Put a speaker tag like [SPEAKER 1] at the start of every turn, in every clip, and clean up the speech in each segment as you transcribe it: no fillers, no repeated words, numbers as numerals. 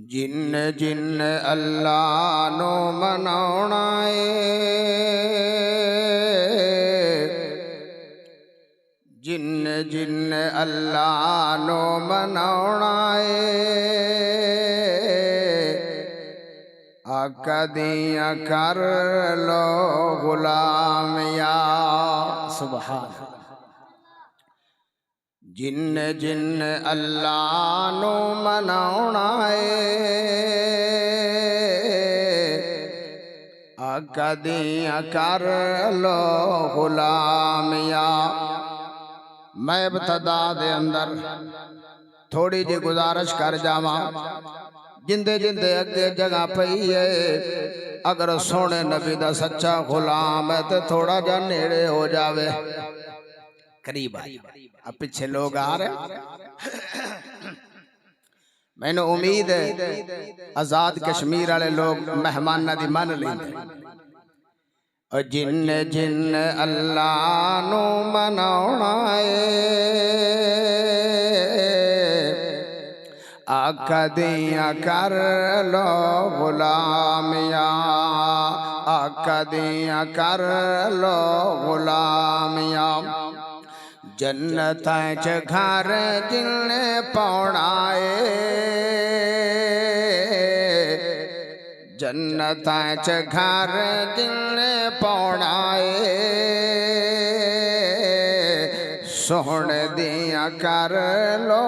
[SPEAKER 1] جن جن اللہ نو مناونا جن جن اللہ نو مناونا آقا دیاں کر لو غلام یا سبحان جن جن اللہ نو مناونا آقا دیاں کر لو غلام یا میں ابتدا دے اندر تھوڑی جی گزارش کر جاواں جندے جندے اگے جگہ پئی ہے اگر سونے نبی دا سچا غلام ہے تے تھوڑا جا نیڑے ہو جاوے قریب آئی اب پیچھے لوگ آ رہے میں نے امید ہے آزاد کشمیر والے لوگ مہمان نہ دی من لیں اور جن جن اللہ نو مناونا آقا دیاں کر لو غلام یا آقا دیاں کر لو غلام یا جنتاں چ گھر جن پاؤنا جنتاں چ گھر جن پاؤنا سوہن دیاں کر لو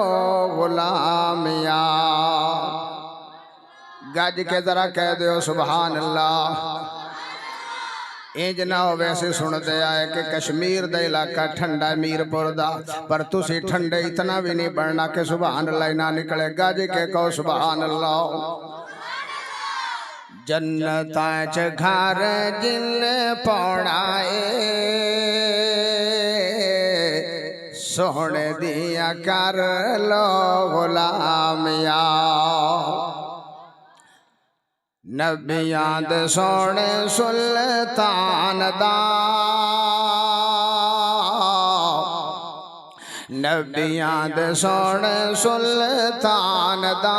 [SPEAKER 1] غلام یا گج کے ذرا کہہ دیو سبحان اللہ اینج نہ ہو ویسے سن دے آئے کہ کشمیر دا علاقہ ٹھنڈا ہے میر پور دا پر تسی ٹھنڈے اتنا بھی نہیں بڑھنا کہ سبحان اللہ نہ نکلے گج کے کہو سبحان اللہ جنتاں چ گھر جن پاؤنا سوہن دیاں کر لو غلام یا نبیاں دے سونے سلطان دا نبیاں دے سونے سلطان دا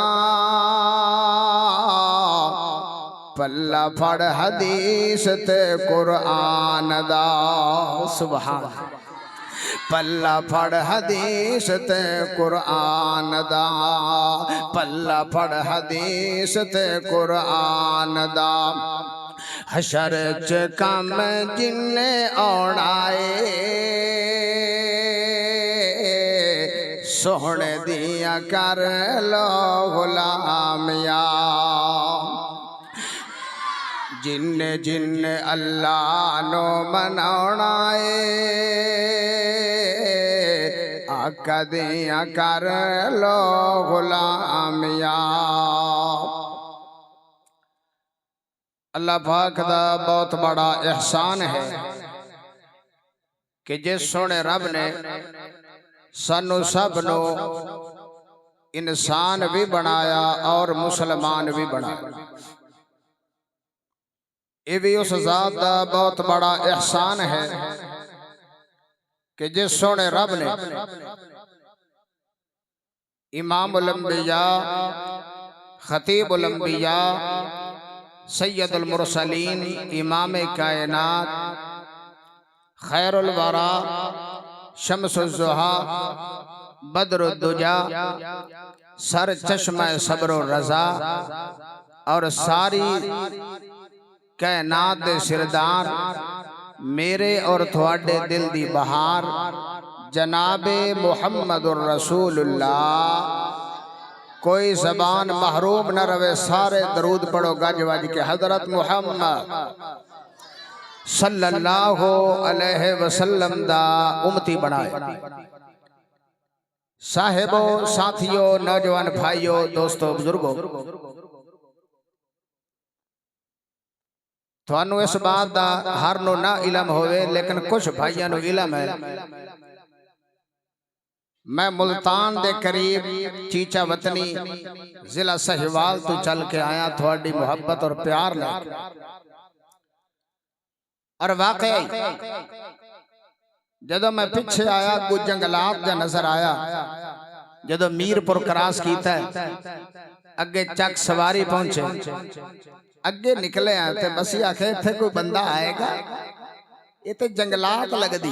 [SPEAKER 1] پلہ پھڑ حدیث تے قرآن دا سبحان پلہ پھڑ حدیث تے قرآن دا پلہ پھڑ حدیث تے قرآن دا حشر چ کم جن آنا سوہن دیاں کر لو غلام یا جن جن اللہ نو مناونا آقا دیاں کر لو غلام یا اللہ پاک دا بہت بڑا احسان ہے کہ جس سونے رب نے سانو سب نو انسان بھی بنایا اور مسلمان بھی بنایا یہ بھی اس ذات دا بہت بڑا احسان ہے کہ جس سونے رب نے امام الانبیاء خطیب الانبیاء سید المرسلین امام کائنات خیر الورا شمس الضحیٰ بدر الدجا سر چشمہ صبر و رضا اور ساری کائنات دے سردار میرے اور تھوڑے دل دی بہار جناب محمد الرسول اللہ کوئی زبان محروم نہ روے سارے درود پڑھو گج وج کے حضرت محمد صلی اللہ علیہ وسلم دا امتی بنائے صاحبو ساتھیو نوجوان بھائیو دوستو بزرگو تھانو اس بات دا ہر نو نہ علم ہوئے لیکن کچھ بھائیاں نو علم ہے میں ملتان دے قریب چیچا وطنی ضلع سہیوال تو چل کے آیا تھوڑی محبت اور پیار لے اور واقعی جدو میں پچھے آیا کچھ جنگلات جا نظر آیا جدو میر پر کراس کیتا ہے اگے چک سواری پہنچے اگے نکلے ہیں تے بس یہ آکھے تھے کوئی بندہ آئے گا یہ تے جنگلات لگ دی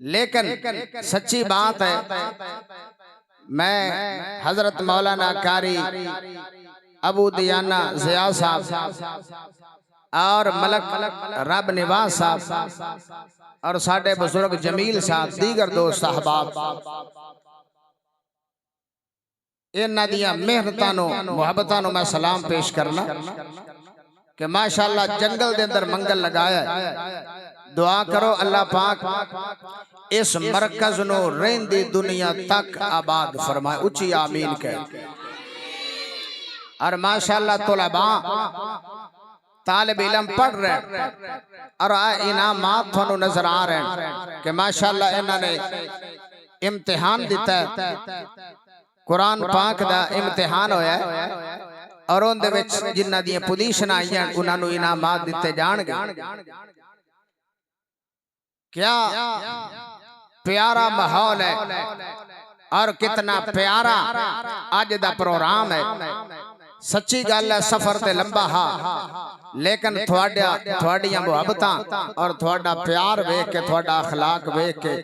[SPEAKER 1] لیکن سچی بات ہے میں حضرت مولانا قاری ابو دیانہ ضیاء صاحب اور ملک رب نواز صاحب اور ساڈے بزرگ جمیل صاحب دیگر دوست احباب انہاں دیاں محنتاں محبتاں میں سلام پیش کرنا کہ ماشاءاللہ جنگل دے اندر منگل لگایا ہے دعا کرو اللہ پاک اس مرکز نو رہندی دنیا تک آباد فرمائے اچھی آمین کہے اور ماشاءاللہ طلباء طالب علم پڑھ رہے اور انعامات تھانو نظر آ رہے ہیں کہ ماشاءاللہ انہوں نے امتحان دیتا ہے قرآن پاک دا امتحان ہویا ہے اور ان دے وچ جنہ دیاں پوزیشن آئیاں انہوں نے انعامات دیتے جان گے کیا پیارا ماحول ہے اور کتنا پیارا آج دا پروگرام ہے سچی گل ہے سفر تے لمبا ہاں لیکن تھوڑیاں محبتاں اور تھوڑا پیار ویکھ کے تھوڑا اخلاق ویکھ کے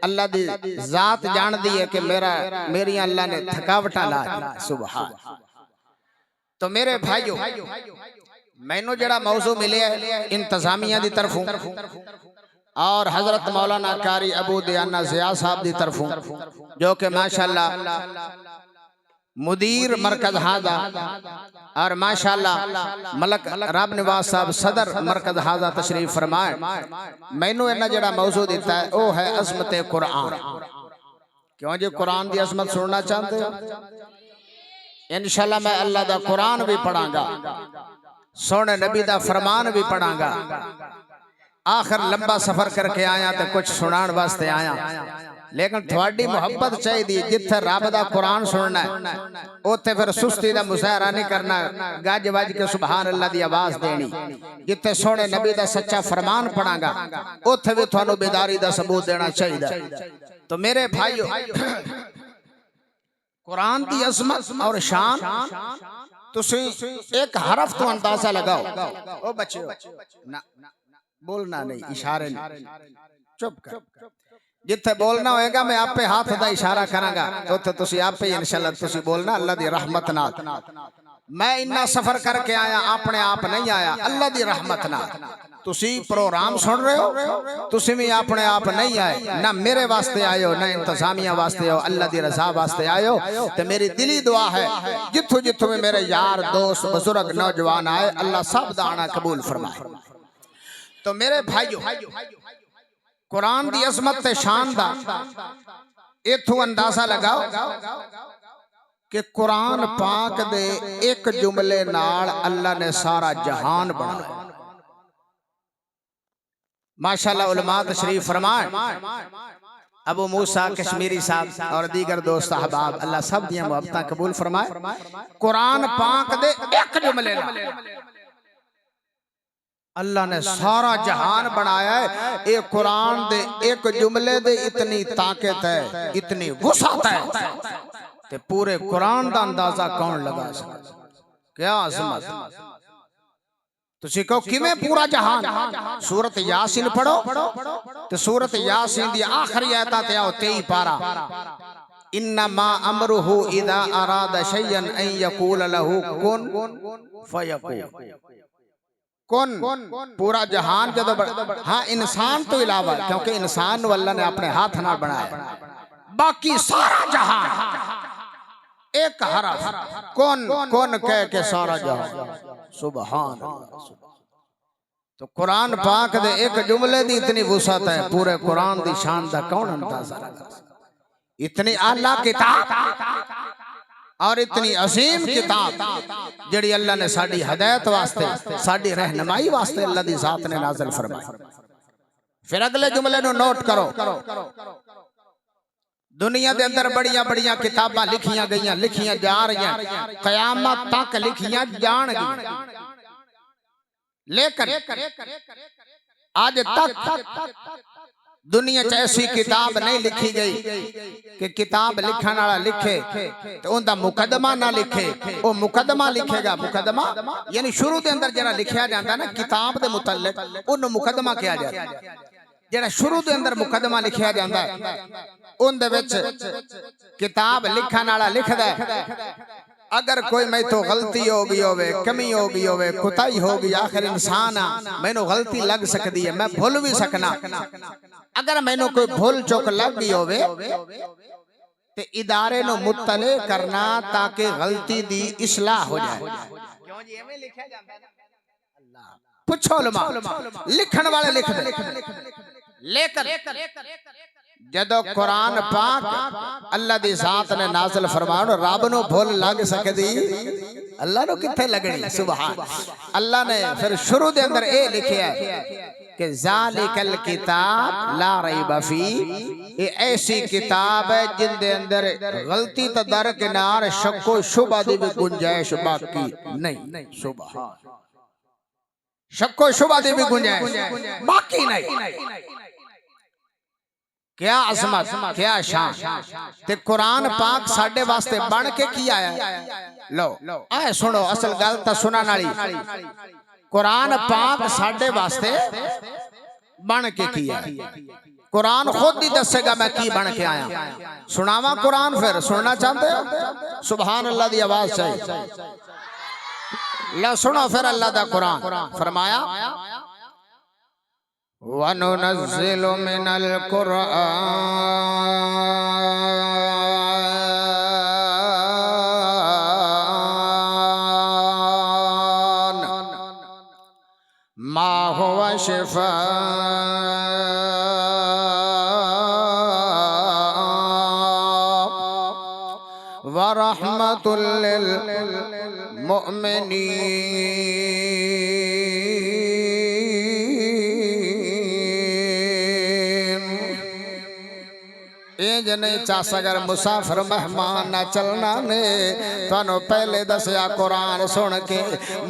[SPEAKER 1] اللہ دی ذات جان دی ہے کہ میری اللہ نے تھکاوٹاں لا سبحان تو میرے بھائیو مینوں جڑا موضوع ملے ہے انتظامیہ دی طرفوں اور حضرت مولانا قاری ابو دیانہ ضیاء صاحب دی طرفوں جو کہ ماشاءاللہ مدیر مرکز ہاضا اور ماشاءاللہ ملک رب نواز صاحب صدر مرکز ہاضا تشریف فرمائے میں نو انہا جڑا موضوع دیتا ہے وہ ہے عظمت قرآن کیوں جی قرآن دی عظمت سننا چاہتے ہو انشاءاللہ میں اللہ دا قرآن بھی پڑھاں گا سونے نبی دا فرمان بھی پڑھاں گا آخر لمبا سفر کر کے آیا تو کچھ سنان واسطے آیا لیکن تھوڑی محبت چاہی دی جتھے رب دا قرآن سننا ہے اوتھے پھر سستی دا مظاہرہ نہیں کرنا گاج واج کے سبحان اللہ دی آواز دینی جتھے سونے نبی دا سچا فرمان پڑھاں گا اوتھے بھی تھانو بیداری دا ثبوت دینا چاہیے تو میرے بھائیو قرآن دی عظمت اور شان تسی ایک حرف تو اندازہ لگاؤ او بچے بولنا نہیں اشارے نہیں چپ کر جتھے بولنا ہوئے گا میں آپ پہ ہاتھ دا اشارہ کروں گا تو تسی آپ پہ انشاءاللہ تسی بولنا اللہ دی رحمت نات میں انہا سفر کر کے آیا اپنے آپ نہیں آیا اللہ دی رحمت نات تسی پروگرام سن رہے ہو تسی بھی اپنے آپ نہیں آئے نہ میرے واسطے آئے ہو نہ انتظامیہ واسطے ہو اللہ دی رضا واسطے آئے ہو تو میری دلی دعا ہے جتھو میں میرے یار دوست بزرگ نوجوان آئے اللہ سب دانا قبول فرمائے تو میرے بھائیو قرآن دی عظمت تے شان دا ایتھو اندازہ لگاؤ کہ قرآن پاک دے ایک جملے نال اللہ نے سارا جہان بنایا ماشاءاللہ علماء تشریف فرمائے ابو موسیٰ کشمیری صاحب اور دیگر دوست احباب اللہ سب دیا محبتاں قبول فرمائے قرآن پاک دے ایک جملے نال اللہ نے سارا جہان بنایا ہے ایک قرآن دے ایک جملے دے اتنی طاقت ہے اتنی وسعت ہے کہ پورے قرآن دا اندازہ کون لگا سکتا کیا عظمت تو سکھو کیویں پورا جہان سورت یاسین پڑھو تو سورت یاسین دی آخری آیتاں تے آؤ 23 پارا انما امرہ اذا اراد شیئا ان یقول لہ کن فیکون کون پورا جہان جدو ہاں انسان تو علاوہ کیونکہ انسان نو اللہ نے اپنے ہاتھ نہ بنایا باقی سارا جہان ایک حرف کون کہہ کے سارا جہان سبحان اللہ تو قرآن پاک دے ایک جملے دی اتنی وسعت ہے پورے قرآن دی شان دا کون اندازہ لگا اتنی اعلیٰ کتاب اور اتنی عظیم کتاب جڑی اللہ نے ساڑی ہدایت واسطے ساڑی رہنمائی واسطے اللہ دی ذات نے نازل فرمائی پھر اگلے جملے نو نوٹ کرو دنیا دے اندر بڑیاں بڑیاں کتاباں لکھیاں گئیاں لکھیاں جا رہی ہیں قیامت تک لکھیاں جان گئیاں لیکن آج تک دنیا چ ایسی کتاب نہیں لکھی گئی کہ کتاب لکھن والا لکھے تو ان دا مقدمہ نہ لکھے، وہ مقدمہ لکھے گا۔ مقدمہ یعنی شروع دے اندر جڑا لکھیا جاندا نا کتاب دے متعلق، انہوں مقدمہ کیا جاتا ہے۔ جڑا شروع دے اندر مقدمہ لکھیا جاندا ہے ان دے وچ کتاب لکھن والا لکھدا ہے اگر کوئی میں تو غلطی ہو گئی ہوئے، کمی ہو گئی ہوئے، کوتاہی ہو گئی، آخر انسان میں نو غلطی لگ سکتی ہے، میں بھول بھی سکنا، اگر میں نو کوئی بھول چوک لگ گئی ہوئے تے ادارے نو مطلع کرنا تاکہ غلطی دی اصلاح ہو جائے۔ کیوں جی ایویں لکھیا جاندا ہے نا؟ پوچھو علماء، لکھن والے لکھ دے، لیکن جدو قرآن پاک اللہ دی ذات نے نازل فرمایا رب نو بھول لگ سکدی، اللہ نو کتھے لگنی؟ سبحان اللہ نے پھر شروع دے اندر اے لکھیا ہے کہ ذالک الکتاب لا ریب فی، یہ ایسی کتاب ہے جن دے اندر غلطی تا درکنار شک و شبہ دی بھی گنجائش باقی نہیں۔ سبحان شک و شبہ دی بھی گنجائش باقی نہیں۔ کیا عظمت، کیا شان! تے قرآن پاک ساڑھے واسطے بن کے کیا ہے؟ لو آئے سنو اصل گل تا سنا نالی، قرآن پاک ساڑھے واسطے بن کے کیا ہے۔ قرآن خود ہی دسے گا میں کی بن کے آیا، سناوا قرآن پھر سننا چاہتے ہو؟ سبحان اللہ دی آواز چاہیے، لو سنو پھر اللہ دا قرآن فرمایا وَنُنَزِّلُ مِنَ الْقُرْآنِ مَا هُوَ شِفَاءٌ وَرَحْمَةٌ لِّلْمُؤْمِنِينَ۔ نہیں چاہ سگر مسافر مہمان نہ چلنا نے تانو پہلے دسیا قرآن سن کے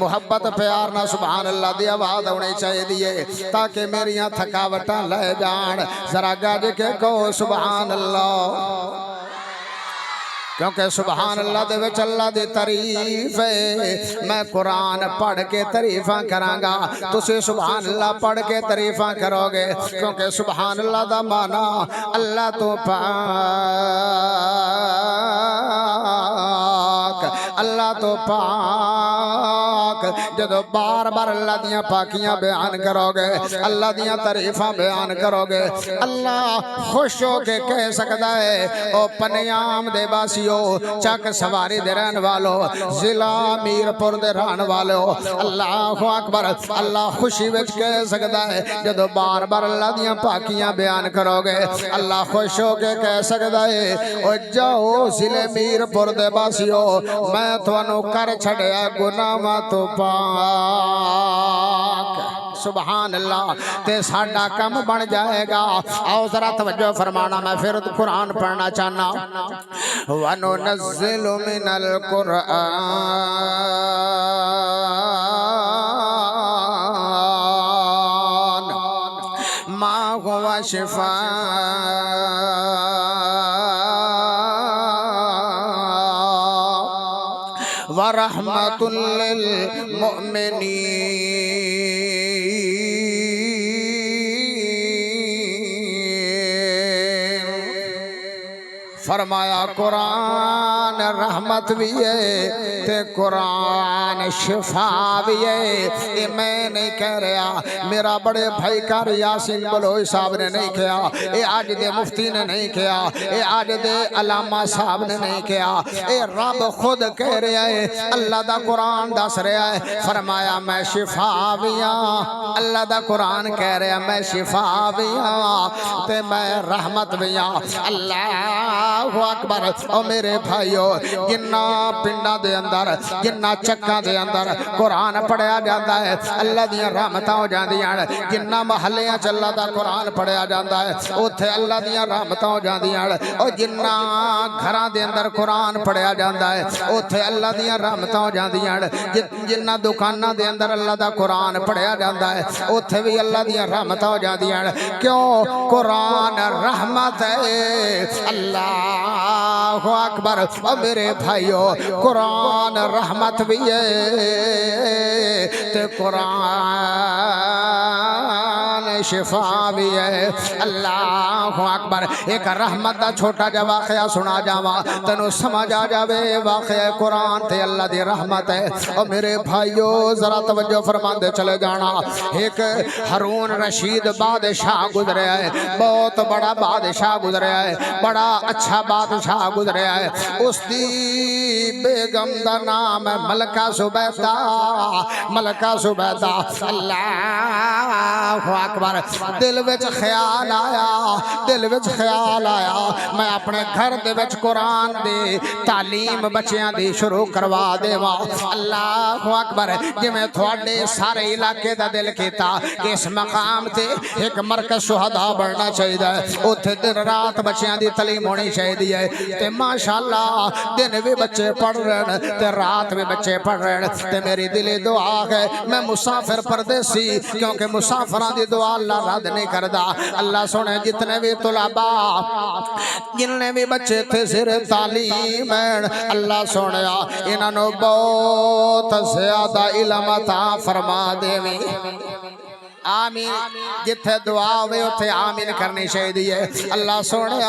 [SPEAKER 1] محبت پیار نہ سبحان اللہ دی آواز ہونے چاہیے دیئے تاکہ میریاں تھکاوٹاں لے جان، ذرا گاج کے کو سبحان اللہ، کیونکہ سبحان اللہ دے وچ اللہ دی تعریف ہے۔ میں قرآن پڑھ کے تعریفاں کرانگا، تسے سبحان اللہ پڑھ کے تعریفاں کرو گے، کیونکہ سبحان اللہ دا معنی اللہ تو پاک، اللہ تو پاک۔ جدو بار بار اللہ دیاں پاکیاں بیان کرو گے، اللہ دیاں تعریفاں بیان کرو گے، اللہ خوش ہو کے کہہ سکتا ہے او پنیام دے باسی چک سواری دے رہن والو، ضلع میرپور دے رہن والو، اللہ اکبر، اللہ خوشی وچ کہہ سکتا ہے جدو بار بار اللہ دیاں پاکیاں بیان کرو گے، اللہ خوش ہو کے کہہ سکتا ہے او جاؤ ضلع میرپور دے باسیو میں تھانو کر چھڑیا گناہاں تو پاک۔ سبحان اللہ، تے ساڈا کم بن جائے گا۔ آؤ ذرا توجہ فرمانا، میں پھر قرآن پڑھنا چاہنا۔ وَنُنَزِّلُ مِنَ الْقُرْآنِ مَا هُوَ شِفَاءٌ وَرَحْمَةٌ لِّلْمُؤْمِنِينَ۔ فرمایا قرآن رحمت بھی ہے تے قرآن شفا بھی ہے۔ یہ میں نہیں کہہ رہا، میرا بڑے بھائی کار یاسین بلوچ صاحب نے نہیں کہا، یہ آج دے مفتی نے نہیں کہا، یہ آج دے علامہ صاحب نے نہیں کہا، یہ رب خود کہہ رہا ہے، اللہ دا قرآن دس رہا ہے۔ فرمایا میں شفا بھی ہاں، اللہ دا قرآن کہہ رہا میں شفا بھی ہاں تے میں رحمت بھی ہاں۔ اللہ اکبر۔ او میرے بھائیو، جنہ پنڈا دے اندر جنہ چکا دے اندر قرآن پڑھیا جاتا ہے اللہ دیاں رحمتاں ہو جاندیاں جنہ محلیاں چ اللہ دا قرآن پڑھیا جاتا ہے اوتھے اللہ دیاں رحمتاں ہو جاندیاں او جنہ گھراں دے اندر قرآن پڑھیا جاتا ہے اوتھے اللہ دیاں رحمتاں ہو جاندیاں جنہ دکاناں دے اندر اللہ دا قرآن پڑھیا جاتا ہے اوتھے بھی اللہ دیاں رحمتاں ہو جاندیاں کیوں قرآن رحمت ہے اللہ اکبر او میرے بھائیو قرآن رحمت بھی ہے تے قرآن شفا بھی ہے اللہ اکبر ایک رحمت دا چھوٹا جا واقعہ سنا جاواں تینوں سمجھ آ جاوے واقعہ قرآن تے اللہ دی رحمت ہے او میرے بھائیو ذرا توجہ فرماندے چلے جانا ایک ہارون رشید بادشاہ گزریا ہے بہت بڑا بادشاہ گزریا ہے بڑا اچھا بادشاہ گزریا ہے اس دی بیگم دا نام ہے ملکہ زبیدہ ملکہ زبیدہ اللہ اکبر دل وچ خیال آیا میں اپنے گھر دے وچ قرآن دی تعلیم بچیاں دی شروع کروا دیواں اللہ اکبر جویں تھوڑے سارے علاقے دا دل کیتا کہ اس مقام تے ایک مرکز شہداء بننا چاہیے اوتھے دن رات بچیاں دی تعلیم ہونی چاہیے تے ماشاءاللہ دن بھی بچے پڑھ رہے تے رات بھی بچے پڑھ رہے تے میری دلی دعا ہے میں مسافر پردیسی کیونکہ مسافراں دی دعا اللہ رد نہیں کردا اللہ سنے جتنے بھی طلباء جتنے بھی بچے تھے زیر تعلیم اللہ سنے انہاں نو بہت زیادہ علم عطا فرما دیویں آمین جتھے دعا ہوئے اتھے آمین کرنی چاہیے اللہ سونے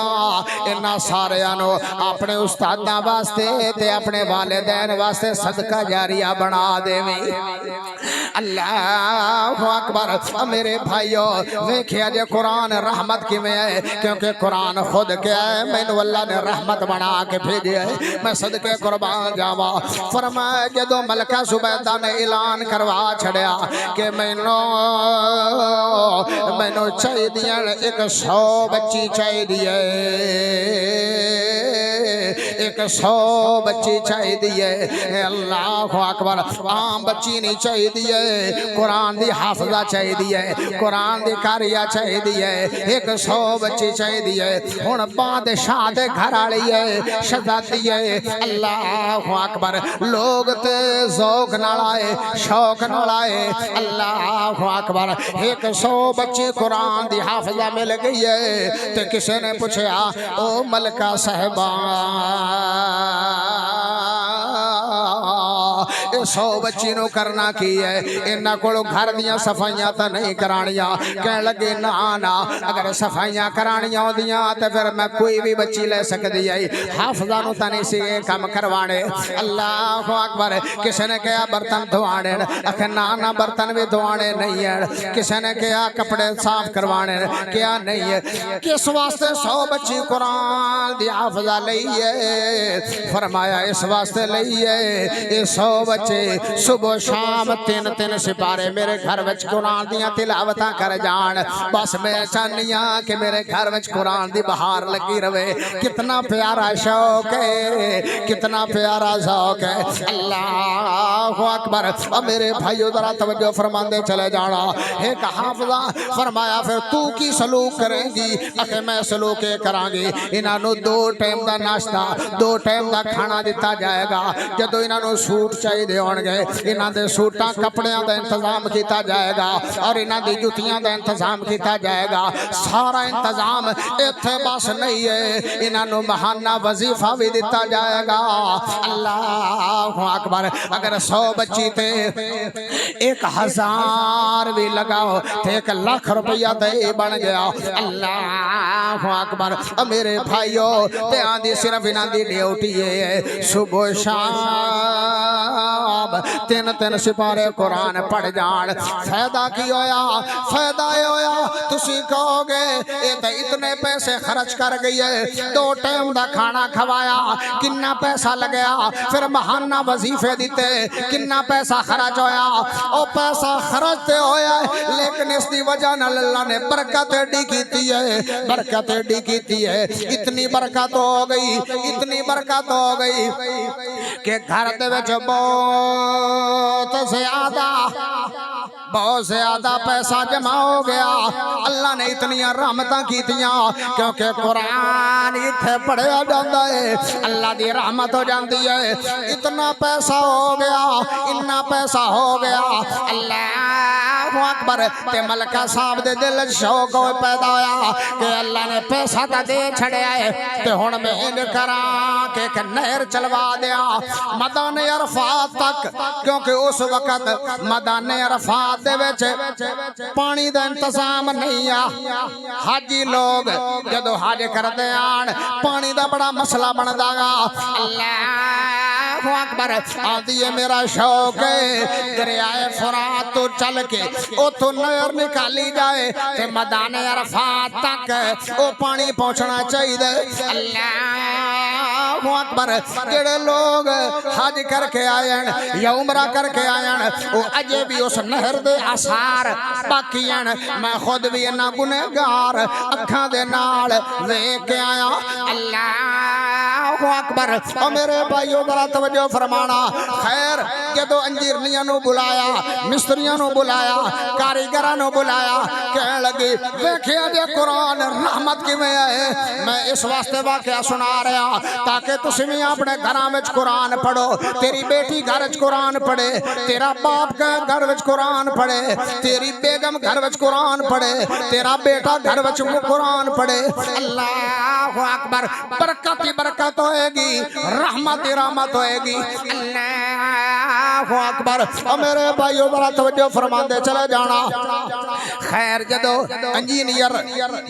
[SPEAKER 1] انہاں سارے آنو اپنے استاداں واسطے تے اپنے والدین واسطے صدقہ جاریہ بنا دے میں اللہ اکبر میرے بھائیو دیکھیا جے قرآن رحمت کی میں ہے کیونکہ قرآن خود کیا ہے میں نے اللہ نے رحمت بنا کے بھیجی ہے میں صدقے قربان جاواں فرمایا جدو ملکہ زبیدہ نے اعلان کروا چھڑیا کہ میں نو چاہی دیا ایک 100 بچی چاہی دیا ایک 100 بچی چاہی دیئے اللہ اکبر عام بچی نہیں چاہی دیئے قرآن دی حافظہ چاہی دیئے قرآن دی کاریہ چاہی دیئے ایک 100 بچی چاہی دیئے ہون بادشاہ دے گھر آڑیے شہزادی ہے اللہ اکبر لوگ تے ذوق نالائے شوق نالائے اللہ اکبر ایک 100 بچی قرآن دی حافظہ مل گئی ہے تے کسی نے پوچھا او ملکہ صاحبان 100 بچی نو کرنا کی ہے انہاں کولوں گھر دیاں صفائیاں تا نہیں کرانیاں کہنے لگے نا اگر صفائیاں کرانیاں ہوندیاں تے پھر میں کوئی بھی بچی لے سکدی ہے حافظہ نو تا نہیں سی کام کروانے اللہ اکبر کسی نے کہا برتن دھوانے اکھے نا برتن بھی دھوانے نہیں ہے کسی نے کہا کپڑے صاف کروانے کیا نہیں ہے کس واسطے 100 بچی قرآن دی حافظہ لئیے فرمایا اس واسطے لئیے 100 بچے صبح شام 3 سپارے میرے گھر وچ قرآن دیاں تلاوتاں کر جان بس میں چاہنیاں کہ میرے گھر وچ قرآن دی بہار لگی رہے کتنا پیارا شوق ہے کتنا پیارا ذوق ہے اللہ اکبر اور میرے بھائیو ذرا توجہ فرماندے چلے جانا ایک حافظہ فرمایا پھر تو کی سلوک کریں گی اکھے میں سلوک کران گی انہاں نو 2 ٹائم دا ناشتہ 2 ٹائم دا کھانا دیتا جائے گا جدو انہاں نو سوٹ چاہیے دے ہون گے انہاں دے سوٹاں کپڑیاں دا انتظام کیتا جائے گا اور انہاں دی جوتیاں دا انتظام کیتا جائے گا سارا انتظام ایتھے بس نہیں ہے انہاں نو ماہانہ وظیفہ بھی دیتا جائے گا اللہ اکبر اگر 100 بچی تے 1000 بھی لگاؤ تے 1,00,000 روپیہ دے بن گیا اللہ اکبر میرے بھائیو تے آندھی صرف انہاں دی ڈیوٹی ہے صبح شام صاحب تین تین سپارے قرآن پڑھ جان فائدہ کی ہویا فائدہ یہ ہویا تسی کہو گے یہ تو اتنے پیسے خرچ کر گئی ہے 2 ٹائم دا کھانا کھوایا کنا پیسہ لگیا پھر ماہانہ وظیفے دیتے کنا پیسہ خرچ ہویا او پیسہ خرچ تے ہویا لیکن اس دی وجہ نال اللہ نے برکت ایڈی کیتی ہے برکت ایڈی کیتی ہے اتنی برکت ہو گئی اتنی برکت ہو گئی کہ گھر دے وچ بہت زیادہ پیسہ جمع ہو گیا اللہ نے اتنی رحمتاں کیتیاں کیونکہ قرآن اتھے پڑھیا جاتا ہے اللہ دی رحمت ہو جاتی ہے اتنا پیسہ ہو گیا اتنا پیسہ ہو گیا اللہ اکبر تے ملکہ صاحب دے دل شوق ہوئے پیدا ہویا کہ اللہ نے پیسہ تا دے چھڑیا ہے تے ہن میں ان کراں کہ ایک نہر چلوا دیا میدان عرفات تک کیونکہ اس وقت میدان عرفات دے وچ پانی دا انتظام نہیں آ حاجی لوگ جدو حج کردے آن پانی دا بڑا مسئلہ بندا گا اللہ اکبر آدھی ہے میرا شوق ہے دریائے فرات تو چل کے او تو نہر نکالی جائے تے میدان عرفات تک او پانی پہنچنا چاہیے اللہ اکبر جڑے لوگ حج کر کے آئین یا عمرہ کر کے آئین وہ اجے بھی اس نہر دے آثار باقی ہیں میں خود بھی انہا گنہگار اکھاں دے نال دیکھ کے آیا اللہ اکبر اور میرے بھائیو ذرا توجہ فرمانا خیر جدو انجیرنیاں نو بلایا مستریاں نو بلایا کاریگراں نو بلایا کہنے لگی دیکھیا جے قرآن رحمت کی میں ہے میں اس واسطے واقعہ سنا رہا تاکہ تسی بھی اپنے گھراں وچ قرآن پڑھو تیری بیٹی گھر وچ قرآن پڑھے تیرا باپ کا گھر وچ قرآن پڑھے تیری بیگم گھر وچ قرآن پڑھے تیرا بیٹا گھر وچ قرآن پڑھے اللہ اکبر برکت ہی برکت ہوئے گی رحمت ہی رحمت ہوئے گی اللہ اکبر اور میرے بھائیو بڑا توجہ فرماندے چلے جانا خیر جدو انجینئر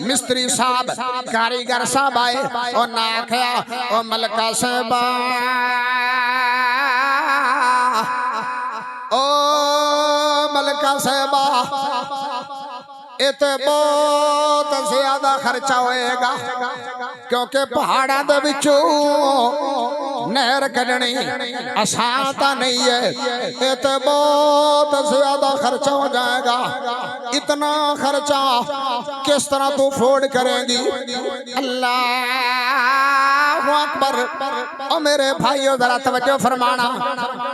[SPEAKER 1] مستری صاحب کاریگر صاحب آئے اور ناکھیا اور ملکہ صاحبہ او ملکہ صاحبہ اتنے بہت زیادہ خرچہ ہوئے گا کیونکہ پہاڑاں دے وچوں نہر کڈنی آسان تا نہیں ہے اتنے بہت زیادہ خرچہ ہو جائے گا اتنا خرچہ کس طرح تو فورڈ کریں گی اللہ اکبر اور میرے بھائیو ذرا توجہ فرمانا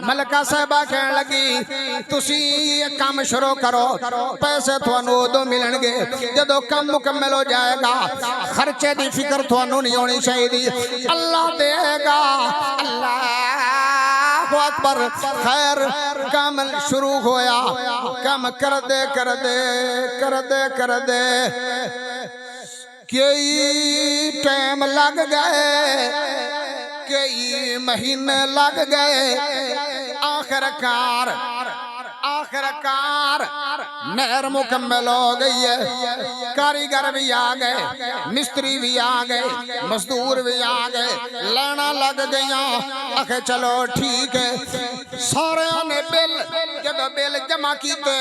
[SPEAKER 1] ملکہ صاحبہ کہنے لگی تسی یہ کام شروع کرو پیسے تھانوں دو ملن گے جدو کم مکمل ہو جائے گا خرچے دی فکر تھانوں نہیں ہونی چاہیے اللہ دے گا اللہ اکبر خیر کام شروع ہویا کام کر دے کئی ٹائم لگ گئے کئی مہینے لگ گئے آخرکار نہر مکمل ہو گئی ہے کاریگر بھی آ گئے مستری بھی آ گئے مزدور بھی آ گئے لینا لگ گئیاں آخر چلو ٹھیک ہے سارے نے بل جب بل جمع کیتے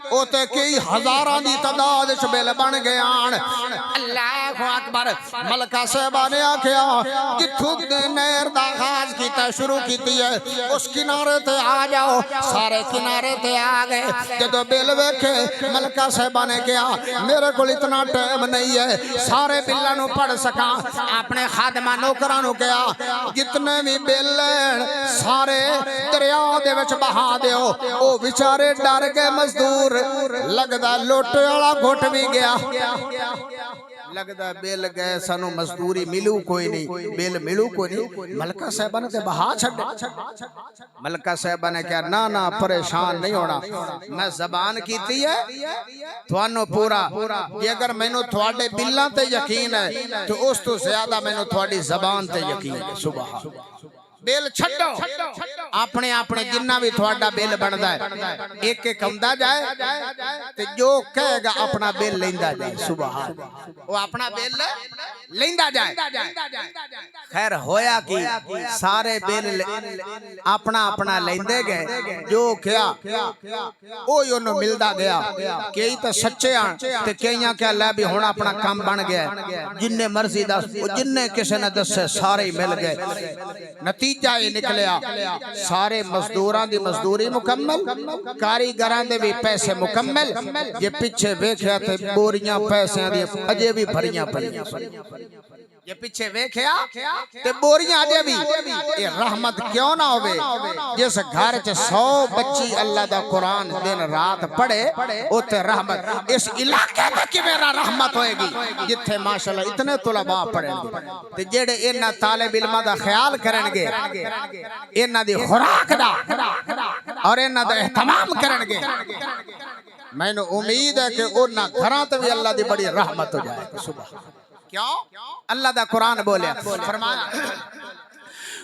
[SPEAKER 1] اوتے کئی ہزاراں دی تعداد وچ بل بن گئے آن اللہ اکبر ملکہ صاحبہ نے آکھیا جتھوں نہر دا آغاز کیتا شروع کیتی ہے اس کنارے تے آ جاؤ سارے کنارے تے آ گئے جدو بل ویکھے ملکہ صاحبہ نے کہا میرے کو اتنا ٹائم نہیں ہے سارے بلاں نو پڑھ سکاں اپنے خادمہ نوکراں نو کہا جتنے بھی بل سارے دریا دے وچ بہا دیو او بیچارے ڈر گئے مزدور لگدا لوٹے والا گھٹ بھی گیا لگدا بل گئے سانو مزدوری ملو کوئی نہیں بل ملو کوئی نہیں ملکہ صاحبہ نے تے بہا چھڈے ملکہ صاحبہ نے کہا نا پریشان نہیں ہونا میں زبان کیتی ہے تھانو پورا یہ اگر مینوں تھوڑے بلاں تے یقین ہے تو اس تو زیادہ مینوں تھوڑی زبان تے یقین ہے سبحان بل چھڈو اپنے اپنے جنہ بھی تھوڑا بل بندا ہے ایک ایک ہوندا جائے تے جو کہے گا اپنا بل لیندا جائے سبحان وہ اپنا بل لیندا جائے خیر ہویا کہ سارے بل اپنا اپنا لیندے گئے جو کیا او یونو ملدا گیا کئی تے سچے آن تے کئیاں کہ اللہ بھی ہن اپنا کام بن گیا جننے مرضی دس جننے کسے نے دسے سارے مل گئے نتیجہ یہ نکلیا سارے مزدوراں دی مزدوری مکمل کاریگراں دے بھی پیسے مکمل یہ پیچھے ویکھیا تے بوریاں پیسیاں دی اجے بھی بھریاں پڑیاں یہ پیچھے ویکھیا تے بوریاں اجے بھی یہ رحمت کیوں نہ ہوے جس گھر چ 100 بچی اللہ دا قرآن دن رات پڑھے اوتے رحمت اس علاقے میں کیویں رحمت ہوئے گی جتھے ماشاءاللہ اتنے طلباء پڑھیں گے تے جڑے انہاں طالب علماں دا خیال کرن گے انہاں دی خوراک دا اور انہاں دا اہتمام کرن گے میں نے امید ہے کہ انہاں گھراں تے بھی اللہ دی بڑی رحمت ہو جائے گی سبحان کیوں اللہ دا قرآن بولے فرمایا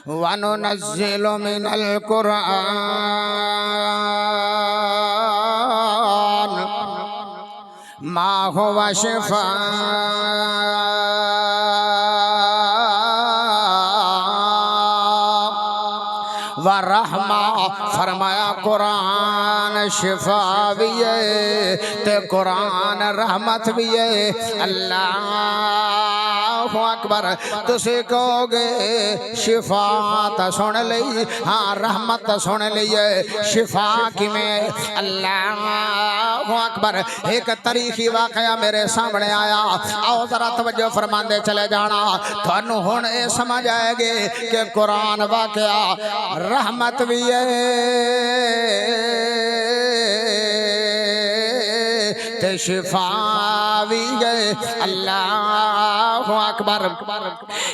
[SPEAKER 1] وَنُنَزِّلُ مِنَ الْقُرْآنِ مَا هُوَ شِفَاءٌ ورحمہ فرمایا قرآن شفا بھی ہے تے قرآن رحمت بھی ہے اللہ اکبر تسی کہو گے شفا تا سن لئی ہاں رحمت تا سن لئی شفا کی میں اللہ اکبر ایک تاریخی واقعہ میرے سامنے آیا آؤ ذرا توجہ فرماندے چلے جانا تھانو ہن اے سمجھ آئے گے کہ قرآن واقعہ رحمت بھی ہے تے شفا بھی ہے اللہ اکبر